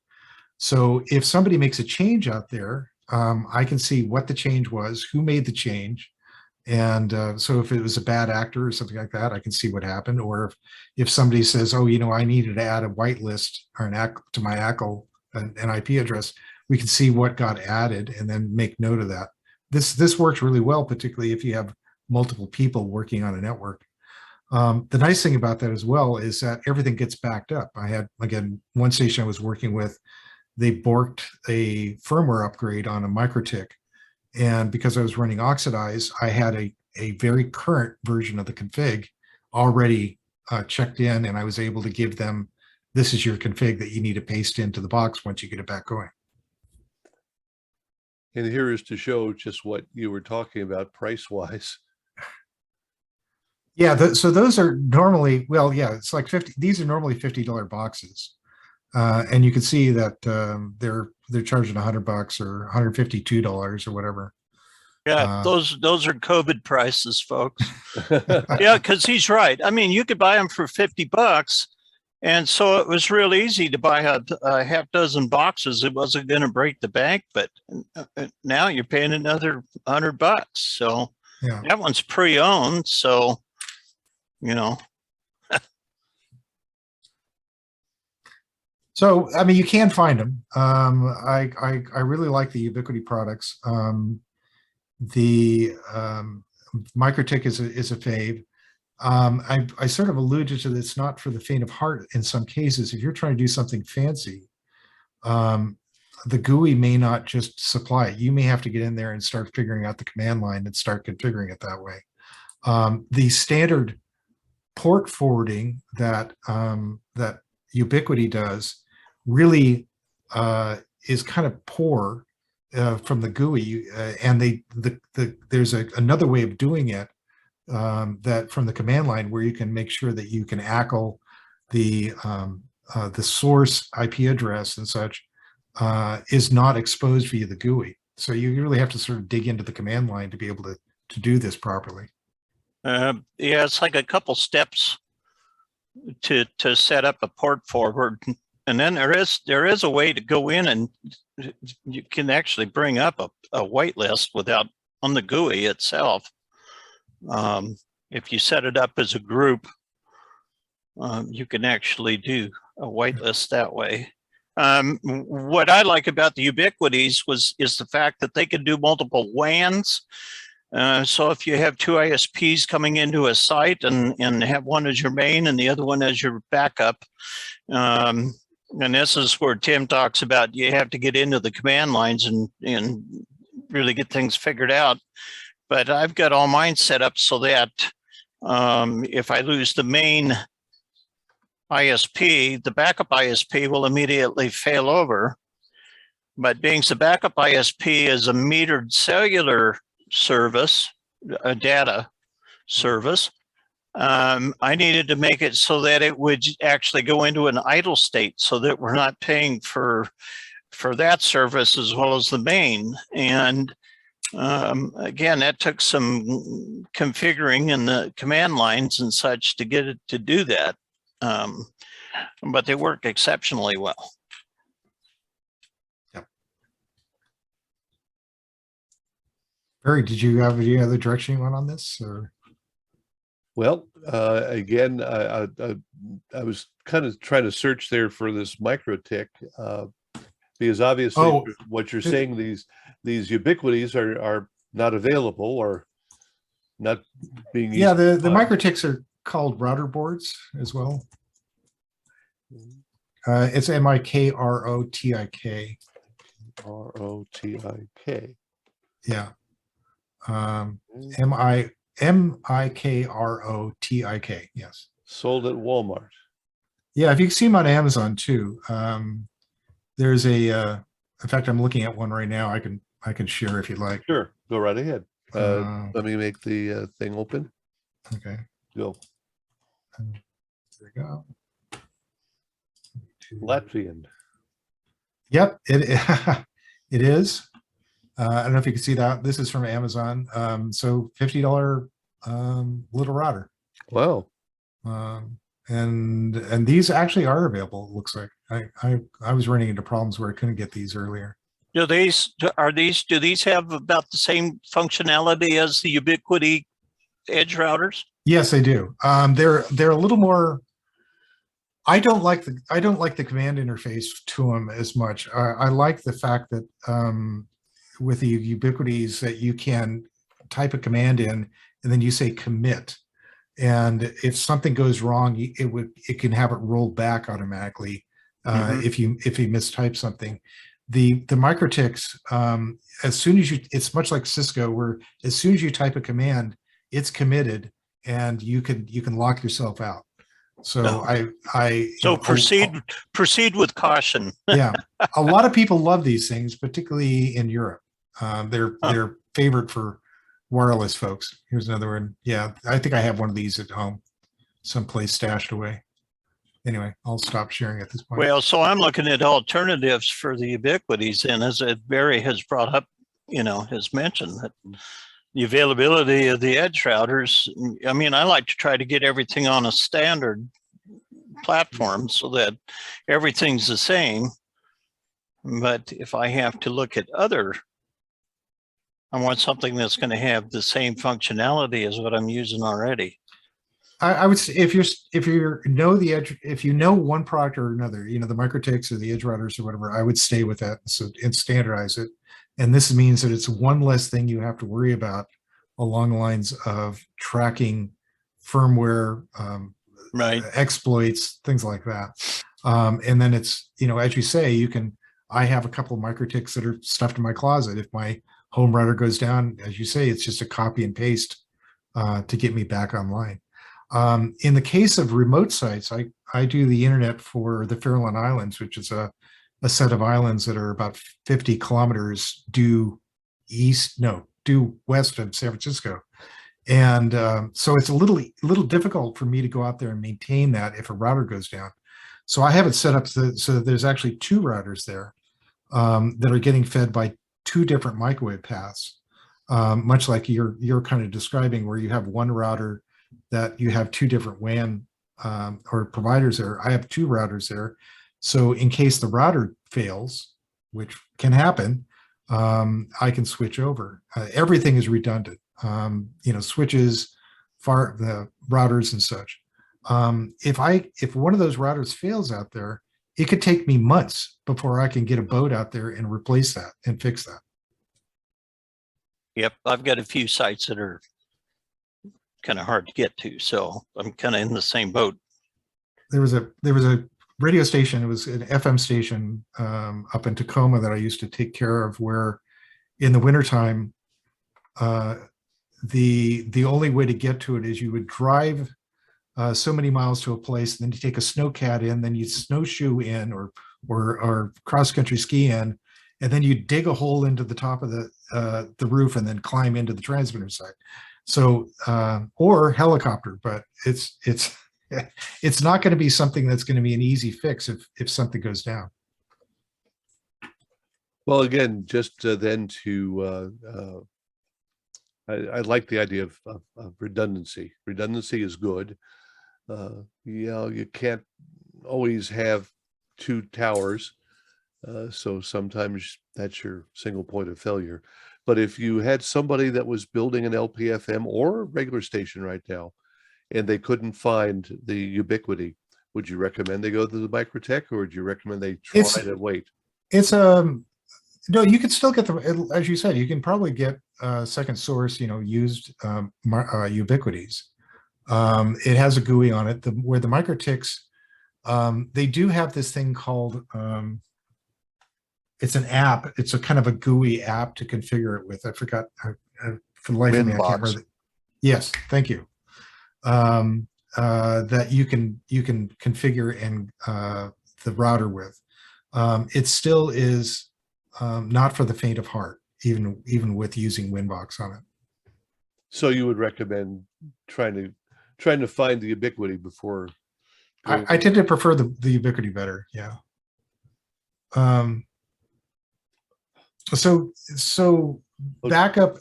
So if somebody makes a change out there, I can see what the change was, who made the change. And so if it was a bad actor or something like that, I can see what happened. Or if somebody says, oh, I needed to add a whitelist or to my ACL, an IP address, we can see what got added and then make note of that. This works really well, particularly if you have multiple people working on a network. The nice thing about that as well is that everything gets backed up. I had, again, one station I was working with, they borked a firmware upgrade on a MikroTik. And because I was running Oxidize, I had a very current version of the config already checked in, and I was able to give them, this is your config that you need to paste into the box once you get it back going. And here is to show just what you were talking about price-wise. Yeah, so those are normally, well, yeah, it's like 50. These are normally $50 boxes. And you can see that they're charging $100 or $152 or whatever. Yeah, those are COVID prices, folks. Yeah, because he's right. I mean, you could buy them for $50, and so it was real easy to buy a half dozen boxes. It wasn't going to break the bank, but now you're paying another $100. So Yeah, that one's pre-owned. So so I mean, you can find them. I really like the Ubiquity products. The MikroTik is a fave. I sort of alluded to this, not for the faint of heart in some cases. If you're trying to do something fancy, the GUI may not just supply it. You may have to get in there and start figuring out the command line and start configuring it that way. The standard port forwarding that Ubiquity does really is kind of poor from the GUI, and there's another way of doing it that from the command line, where you can make sure that you can ACL the source IP address and such is not exposed via the GUI. So you really have to sort of dig into the command line to be able to do this properly. yeah, it's like a couple steps to set up a port forward, and then there is a way to go in and you can actually bring up a whitelist without on the GUI itself. If you set it up as a group, you can actually do a whitelist that way. What I like about the Ubiquities is the fact that they can do multiple WANs. So if you have 2 ISPs coming into a site and have one as your main and the other one as your backup, and this is where Tim talks about you have to get into the command lines and really get things figured out. But I've got all mine set up so that if I lose the main ISP, the backup ISP will immediately fail over. But being the backup ISP is a metered cellular service, a data service, I needed to make it so that it would actually go into an idle state so that we're not paying for that service as well as the main. And again, that took some configuring in the command lines and such to get it to do that. But they work exceptionally well. Barry, did you have any other direction you went on this? Or? Well, again, I was kind of trying to search there for this MikroTik. Because obviously Oh, what you're th- saying, these ubiquities are not available or not being yeah, used. the microtics are called router boards as well. It's MIKROTIK. ROTIK. Yeah. MIKROTIK. Yes. Sold at Walmart. Yeah, if you see them on Amazon too. There's in fact, I'm looking at one right now. I can share if you'd like. Sure, go right ahead. Uh, Let me make the thing open. Okay, Go. there we go. Latvian. Yep, it it is. I don't know if you can see that. This is from Amazon. So $50 little router. Wow. And these actually are available. It looks like I was running into problems where I couldn't get these earlier. Do these have about the same functionality as the Ubiquiti edge routers? Yes, they do. They're a little more. I don't like the command interface to them as much. I like the fact that with the Ubiquities that you can type a command in and then you say commit, and if something goes wrong, it can have it rolled back automatically if you mistype something. The microtics, as soon as it's much like Cisco, where as soon as you type a command, it's committed, and you can lock yourself out. So proceed with caution. Yeah, a lot of people love these things, particularly in Europe. They're favorite for wireless folks. Here's another one. Yeah, I think I have one of these at home, someplace stashed away. Anyway, I'll stop sharing at this point. Well, so I'm looking at alternatives for the Ubiquities, and as Barry has brought up, has mentioned that the availability of the edge routers. I mean, I like to try to get everything on a standard platform so that everything's the same. But if I have to look at I want something that's going to have the same functionality as what I'm using already. I would say if you know one product or another, the microtics or the edge routers or whatever, I would stay with that and standardize it. And this means that it's one less thing you have to worry about along the lines of tracking firmware, right, exploits, things like that. And then it's, as you say, I have a couple of microtics that are stuffed in my closet. If my home router goes down, as you say, it's just a copy and paste to get me back online. In the case of remote sites, I do the internet for the Farallon Islands, which is a set of islands that are about 50 kilometers due west of San Francisco. And so it's a little difficult for me to go out there and maintain that if a router goes down. So I have it set up so that there's actually two routers there that are getting fed by two different microwave paths, much like you're kind of describing, where you have one router that you have two different WAN or providers there. I have two routers there. So in case the router fails, which can happen, I can switch over. Everything is redundant. Switches, the routers and such. If one of those routers fails out there, it could take me months before I can get a boat out there and replace that and fix that. Yep, I've got a few sites that are kind of hard to get to, so I'm kind of in the same boat. There was a radio station. It was an FM station up in Tacoma that I used to take care of, where in the wintertime, the only way to get to it is you would drive so many miles to a place, and then you take a snowcat in, then you snowshoe in or cross-country ski in, and then you dig a hole into the top of the roof and then climb into the transmitter site. So or helicopter, but it's not going to be something that's going to be an easy fix if something goes down. Well, again, just then to I like the idea of redundancy. Redundancy is good. You can't always have two towers, so sometimes that's your single point of failure. But if you had somebody that was building an LPFM or a regular station right now, and they couldn't find the Ubiquiti, would you recommend they go to the Microtech, or would you recommend they try to wait? It's no, you can still get as you said, you can probably get second source, used ubiquities. It has a GUI on it. Where the MikroTiks, they do have this thing called it's an app. It's a kind of a GUI app to configure it with. I forgot. For the life of me, I can't remember. Yes, thank you. That you can configure and the router with. It still is not for the faint of heart, even with using Winbox on it. So you would recommend trying to find the ubiquity before. I tend to prefer the ubiquity better. Yeah. So backup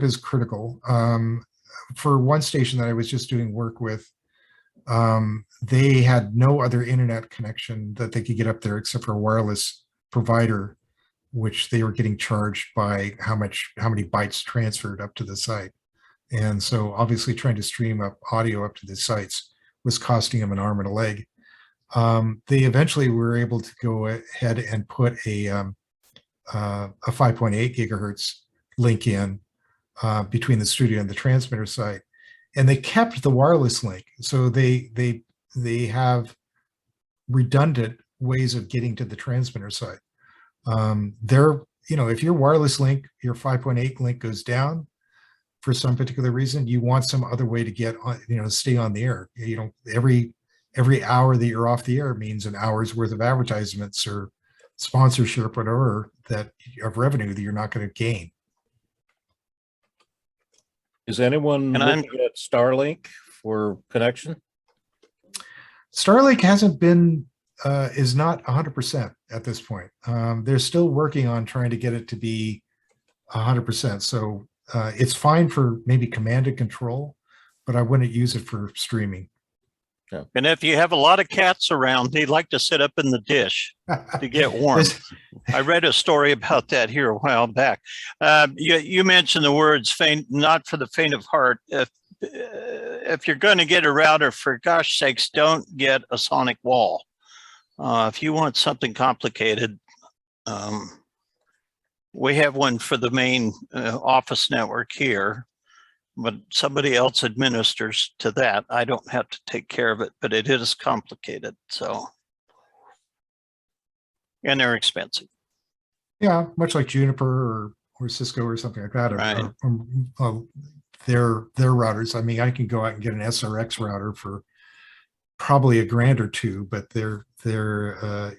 is critical. For one station that I was just doing work with, they had no other internet connection that they could get up there except for a wireless provider, which they were getting charged by how many bytes transferred up to the site. And so obviously trying to stream up audio up to the sites was costing them an arm and a leg. They eventually were able to go ahead and put a 5.8 gigahertz link in between the studio and the transmitter site, and they kept the wireless link. So they have redundant ways of getting to the transmitter site. If your wireless link, your 5.8 link goes down for some particular reason, you want some other way to get on, stay on the air. Every hour that you're off the air means an hour's worth of advertisements or sponsorship, whatever, that of revenue that you're not going to gain. Is anyone looking at Starlink for connection? Starlink hasn't been, is not 100% at this point. They're still working on trying to get it to be 100%. So it's fine for maybe command and control, but I wouldn't use it for streaming. Yeah. And if you have a lot of cats around, they like to sit up in the dish to get warm. I read a story about that here a while back. You mentioned the words "faint," not for the faint of heart. If you're going to get a router, for gosh sakes, don't get a sonic wall. If you want something complicated, we have one for the main office network here, but somebody else administers to that. I don't have to take care of it, but it is complicated. So, and they're expensive. Yeah, much like Juniper or Cisco or something like that. Right. Their routers. I mean, I can go out and get an SRX router for probably $1,000 or $2,000, but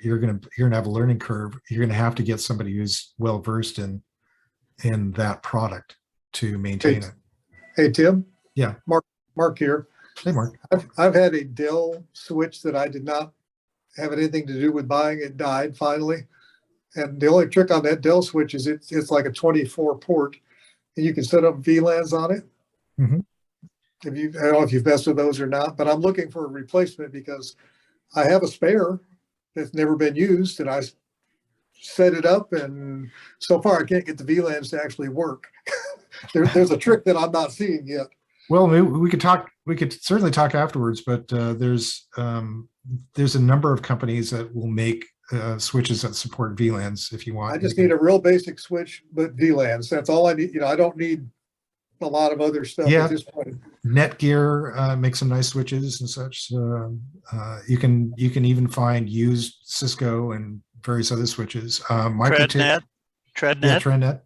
you're gonna have a learning curve. You're gonna have to get somebody who's well versed in that product to maintain it. Hey, Tim. Yeah. Mark here. Hey, Mark. I've had a Dell switch that I did not have anything to do with buying. It died finally. And the only trick on that Dell switch is it's like a 24 port and you can set up VLANs on it. Mhm. I don't know if you've messed with those or not, but I'm looking for a replacement because I have a spare that's never been used and I set it up and so far I can't get the VLANs to actually work. There's a trick that I'm not seeing yet. Well, we could talk. We could certainly talk afterwards, but there's a number of companies that will make switches that support VLANs if you want. I just need a real basic switch, but VLANs. That's all I need. I don't need a lot of other stuff at this point. Netgear makes some nice switches and such. You can even find used Cisco and various other switches. TredNet. Yeah, TredNet.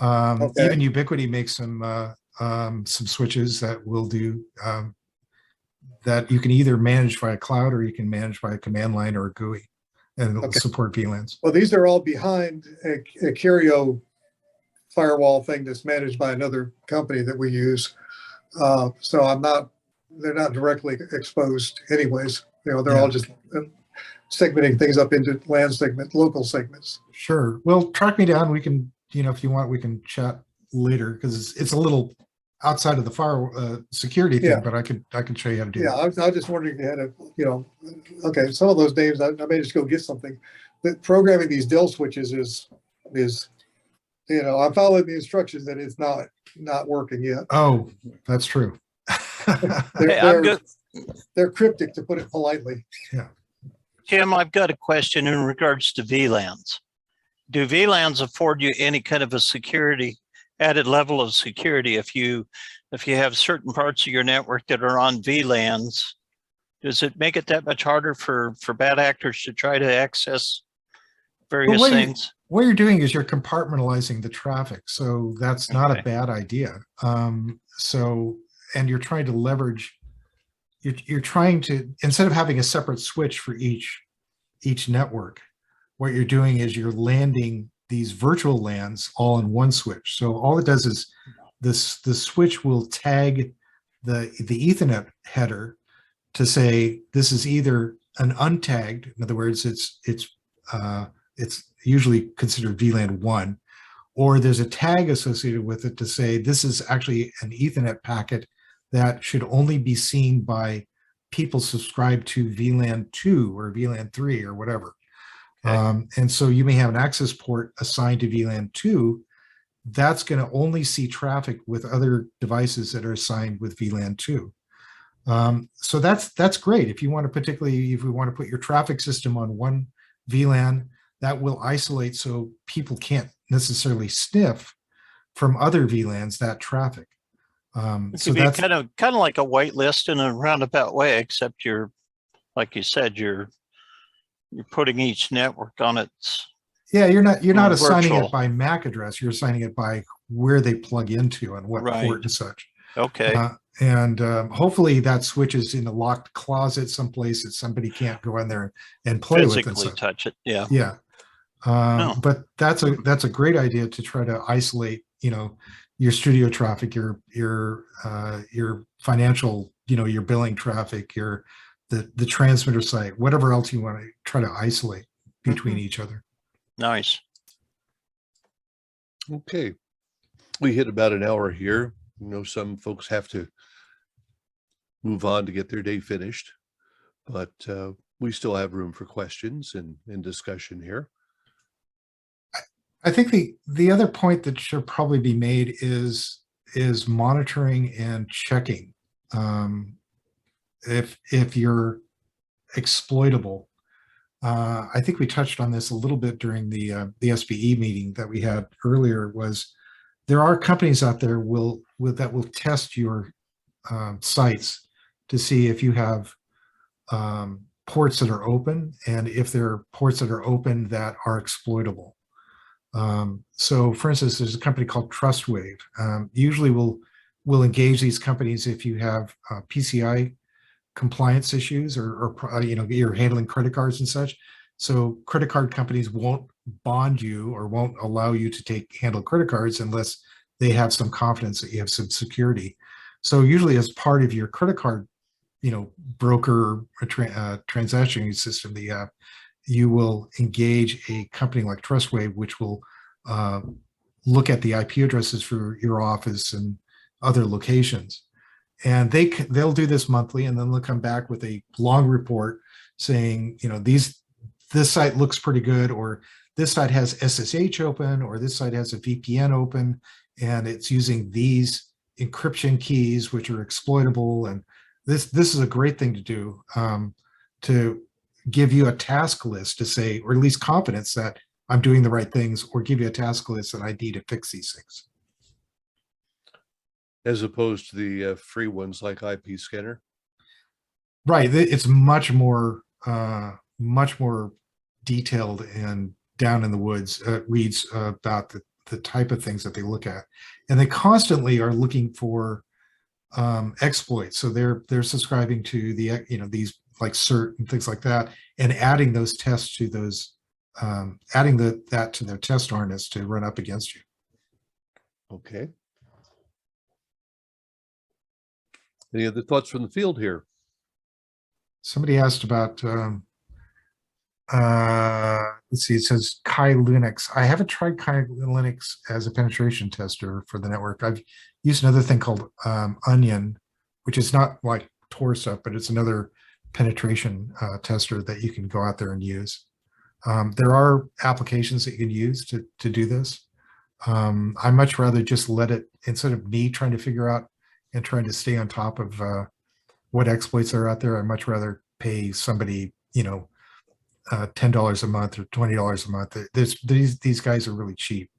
Okay. Even Ubiquity makes some switches that will do that you can either manage via cloud or you can manage via command line or a GUI, and it'll support VLANs. Well, these are all behind a Curio firewall thing that's managed by another company that we use. So they're not directly exposed anyways. They're all just segmenting things up into LAN segment, local segments. Sure. Well, track me down. We can, if you want, we can chat later because it's a little outside of the firewall security thing, but I could show you how to do Yeah, I was just wondering if you had okay, some of those names, I may just go get something. But programming these Dell switches is I'm following the instructions that it's not working yet. Oh, that's true. They're cryptic, to put it politely. Yeah. Tim, I've got a question in regards to VLANs. do VLANs afford you any kind of a security, added level of security if you have certain parts of your network that are on VLANs? Does it make it that much harder for bad actors to try to access various things? What you're doing is you're compartmentalizing the traffic, so that's not a Okay. bad idea. And you're trying to leverage. You're trying to, instead of having a separate switch for each network, what you're doing is you're landing these virtual LANs all in one switch. So all it does is the switch will tag the Ethernet header to say this is either an untagged, in other words, it's usually considered VLAN 1, or there's a tag associated with it to say this is actually an Ethernet packet that should only be seen by people subscribed to VLAN 2 or VLAN 3 or whatever. Okay. And so you may have an access port assigned to VLAN 2 that's going to only see traffic with other devices that are assigned with VLAN 2. So that's great. If you want to, particularly if we want to put your traffic system on one VLAN, that will isolate so people can't necessarily sniff from other VLANs that traffic. It So could be that's kind of like a whitelist in a roundabout way, except you're, like you said, you're putting each network on its. yeah, you're not assigning virtual. it by MAC address. You're assigning it by where they plug into and what Right. port and such. Okay. And hopefully that switch is in a locked closet someplace that somebody can't go in there and play with and Physically such. touch it. Yeah. Yeah. No. But that's a great idea to try to isolate, your studio traffic, your financial, your billing traffic, the transmitter site, whatever else you want to try to isolate between each other. Nice. Okay. We hit about an hour here. Some folks have to move on to get their day finished, but we still have room for questions and discussion here. I think the other point that should probably be made is monitoring and checking. If you're exploitable, I think we touched on this a little bit during the SBE meeting that we had earlier. Was there are companies out there that will test your sites to see if you have ports that are open and if there are ports that are open that are exploitable. So for instance, there's a company called TrustWave. Usually we'll engage these companies if you have PCI compliance issues or you're handling credit cards and such. So credit card companies won't bond you or won't allow you to handle credit cards unless they have some confidence that you have some security. So usually as part of your credit card, broker transaction system that you have, you will engage a company like TrustWave, which will look at the IP addresses for your office and other locations. And they'll do this monthly, and then they'll come back with a long report saying, this site looks pretty good, or this site has SSH open, or this site has a VPN open, and it's using these encryption keys, which are exploitable. And this is a great thing to do, to give you a task list to say, or at least confidence that I'm doing the right things, or give you a task list that I need to fix these things. As opposed to the free ones like IP Scanner. Right. It's much more detailed and down in the weeds about the type of things that they look at. And they constantly are looking for exploits. So they're subscribing to the, these like CERT and things like that, and adding those tests to those, adding that to their test harness to run up against you. Okay. Any other thoughts from the field here? Somebody asked about, let's see, it says Kai Linux. I haven't tried Kai Linux as a penetration tester for the network. I've used another thing called Onion, which is not like Tor stuff, but it's another penetration tester that you can go out there and use. There are applications that you can use to do this. I much rather just let it, instead of me trying to figure out and trying to stay on top of what exploits are out there, I'd much rather pay somebody, $10 a month or $20 a month. These guys are really cheap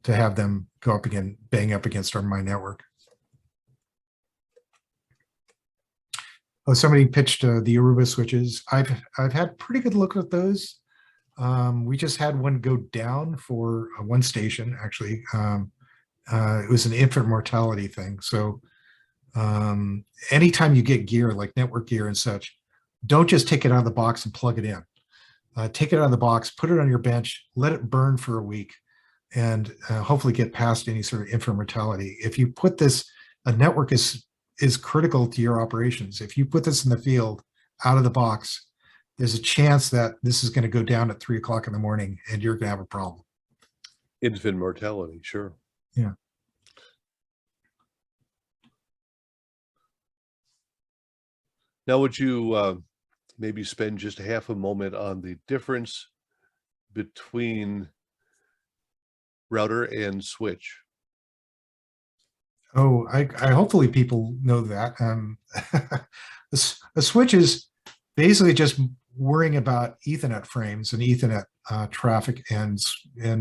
to have them go up again, bang up against my network. Oh, somebody pitched the Aruba switches. I've had pretty good look at those. We just had one go down for one station, actually. It was an infant mortality thing. So anytime you get gear like network gear and such, don't just take it out of the box and plug it in. Take it out of the box, put it on your bench, let it burn for a week, and hopefully get past any sort of infant mortality. If you put this, a network is critical to your operations. If you put this in the field out of the box, there's a chance that this is going to go down at 3 o'clock in the morning and you're going to have a problem. Infant mortality, sure. Yeah. Now, would you maybe spend just a half a moment on the difference between router and switch? Oh, I hopefully people know that. A switch is basically just worrying about Ethernet frames and Ethernet traffic and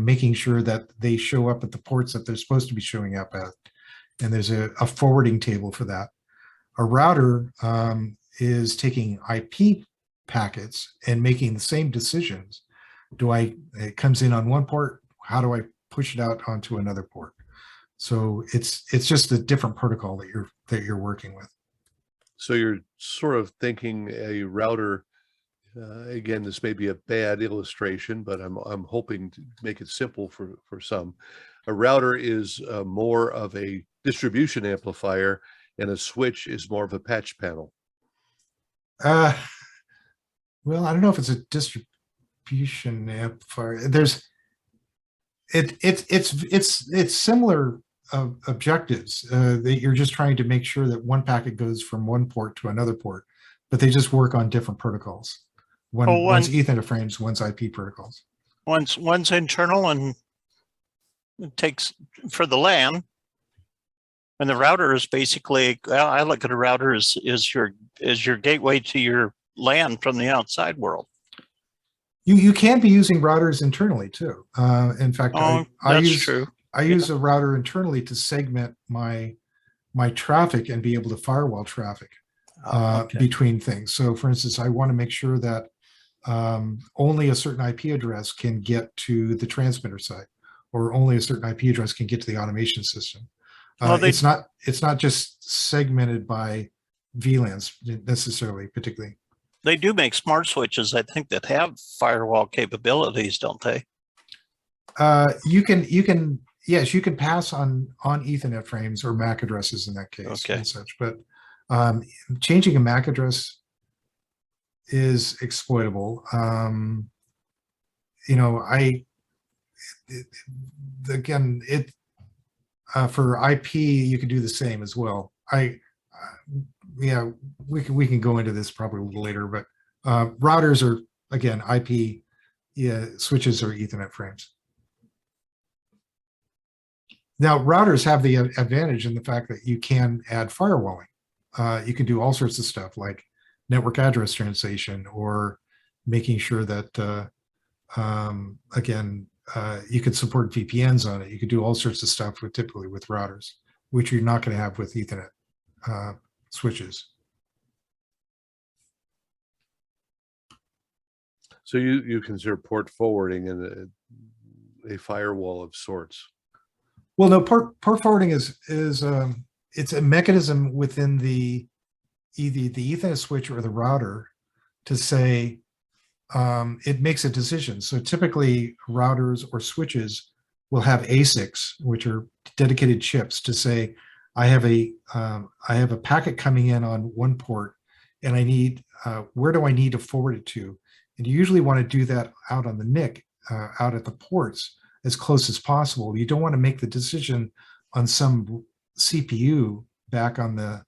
making sure that they show up at the ports that they're supposed to be showing up at. And there's a forwarding table for that. A router is taking IP packets and making the same decisions. It comes in on one port, how do I push it out onto another port? So it's just a different protocol that you're working with. So you're sort of thinking a router, again, this may be a bad illustration, but I'm hoping to make it simple for some. A router is more of a distribution amplifier, and a switch is more of a patch panel. Well, I don't know if it's a distribution amplifier. It's similar objectives that you're just trying to make sure that one packet goes from one port to another port, but they just work on different protocols. One's Ethernet frames, one's IP protocols. One's internal and it takes for the LAN, and the router is basically, I look at a router as your gateway to your LAN from the outside world. You can be using routers internally too. In fact, I use a router internally to segment my traffic and be able to firewall traffic between things. So for instance, I want to make sure that only a certain IP address can get to the transmitter side, or only a certain IP address can get to the automation system. It's not just segmented by VLANs necessarily, particularly. They do make smart switches, I think, that have firewall capabilities, don't they? Yes, you can pass on Ethernet frames or MAC addresses in that case and such, but changing a MAC address is exploitable. For IP, you can do the same as well. We can go into this probably a little later, but routers are, again, IP, switches are Ethernet frames. Now, routers have the advantage in the fact that you can add firewalling. You can do all sorts of stuff like network address translation, or making sure that, you can support VPNs on it. You could do all sorts of stuff typically with routers, which you're not going to have with Ethernet switches. So you consider port forwarding in a firewall of sorts? Well, no, port forwarding is it's a mechanism within either the Ethernet switch or the router to say it makes a decision. So typically routers or switches will have ASICs, which are dedicated chips, to say, I have a packet coming in on one port, and I need where do I need to forward it to? And you usually want to do that out on the NIC, out at the ports, as close as possible. You don't want to make the decision on some CPU back on the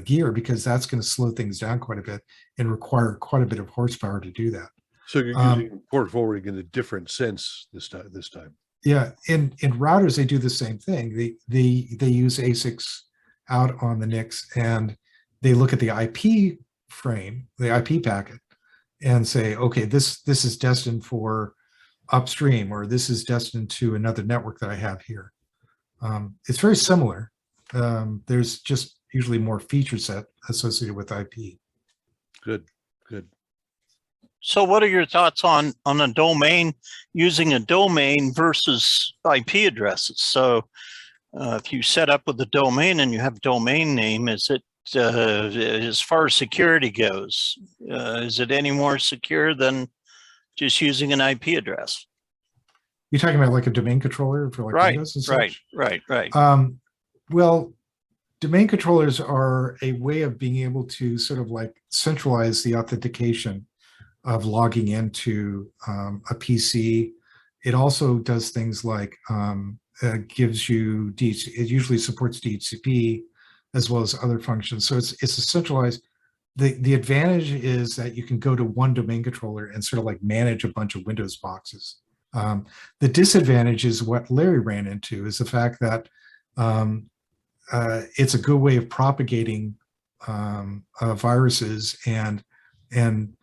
gear, because that's going to slow things down quite a bit and require quite a bit of horsepower to do that. So you're using port forwarding in a different sense this time. Yeah, in routers they do the same thing. They use ASICs out on the NICs, and they look at the IP frame, the IP packet, and say, okay, this is destined for upstream, or this is destined to another network that I have here. It's very similar. There's just usually more feature set associated with IP. Good, good. So what are your thoughts on a domain, using a domain versus IP addresses? So if you set up with a domain and you have domain name, is it as far as security goes, is it any more secure than just using an IP address? You're talking about like a domain controller for like Right, Windows and such? right. Well, domain controllers are a way of being able to sort of like centralize the authentication of logging into a PC. It also does things like gives you it usually supports DHCP as well as other functions. So it's a centralized. The advantage is that you can go to one domain controller and sort of like manage a bunch of Windows boxes. The disadvantage is what Larry ran into, is the fact that it's a good way of propagating viruses and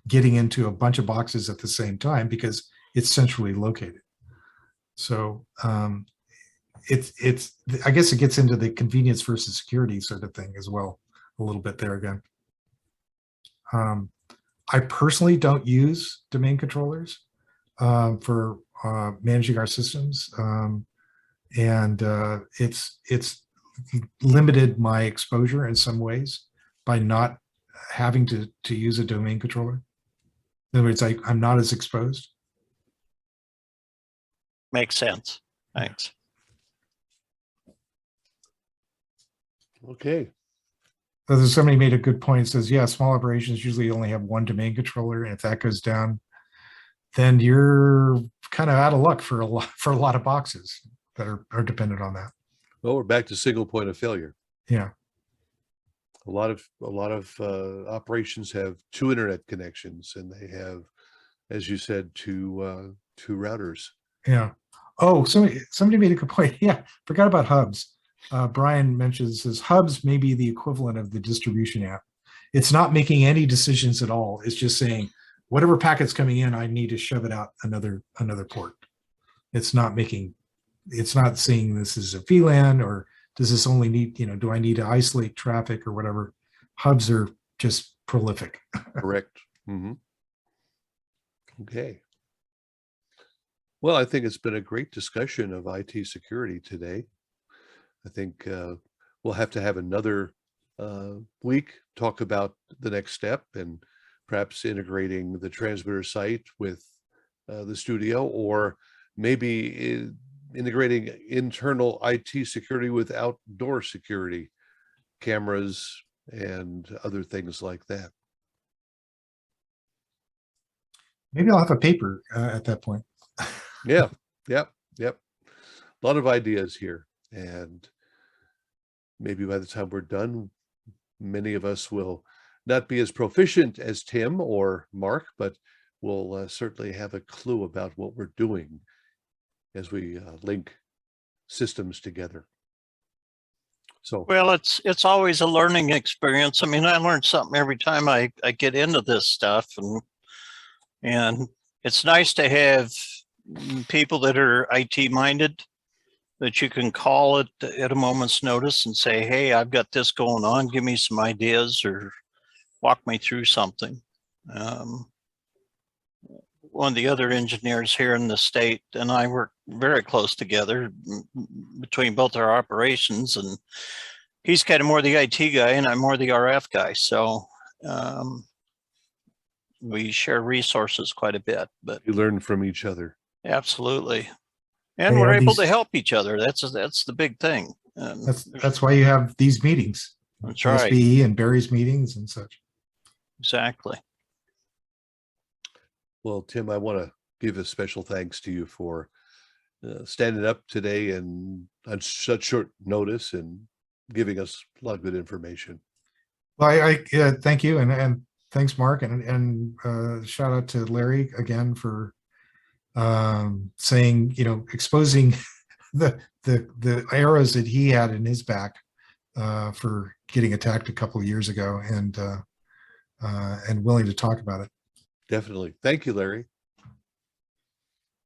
getting into a bunch of boxes at the same time because it's centrally located. So it's I guess it gets into the convenience versus security sort of thing as well a little bit there again. I personally don't use domain controllers for managing our systems, and it's limited my exposure in some ways by not having to use a domain controller. In other words, I'm not as exposed. Makes sense. Thanks. Okay. So there's somebody made a good point. Says, yeah, small operations usually only have one domain controller, and if that goes down, then you're kind of out of luck for a lot of boxes that are dependent on that. Well, we're back to single point of failure. Yeah. A lot of operations have two internet connections, and they have, as you said, two routers. Yeah. Oh, somebody made a good point. Yeah, forgot about hubs. Brian mentions says hubs may be the equivalent of the distribution app. It's not making any decisions at all. It's just saying whatever packet's coming in, I need to shove it out another port. It's not saying this is a VLAN, or does this only need, do I need to isolate traffic or whatever? Hubs are just prolific. Correct. Mm-hmm. Okay. Well, I think it's been a great discussion of IT security today. I think we'll have to have another week, talk about the next step, and perhaps integrating the transmitter site with the studio, or maybe integrating internal IT security with outdoor security, cameras and other things like that. Maybe I'll have a paper at that point. Yeah, yep. A lot of ideas here, and maybe by the time we're done, many of us will not be as proficient as Tim or Mark, but we'll certainly have a clue about what we're doing as we link systems together. So, well, it's always a learning experience. I mean, I learn something every time I get into this stuff, and it's nice to have people that are IT minded that you can call it at a moment's notice and say, hey, I've got this going on, give me some ideas or walk me through something. One of the other engineers here in the state and I work very close together between both our operations, and he's kind of more the IT guy and I'm more the RF guy. So we share resources quite a bit, but you learn from each other. Absolutely. And They we're have able these- to help each other. That's the big thing. That's why you have these meetings. That's right. SBE and Barry's meetings and such. Exactly. Well, Tim, I want to give a special thanks to you for standing up today and on such short notice and giving us a lot of good information. Well, I thank you, and thanks, Mark, and shout out to Larry again for saying, exposing the arrows that he had in his back for getting attacked a couple of years ago, and willing to talk about it. Definitely. Thank you, Larry.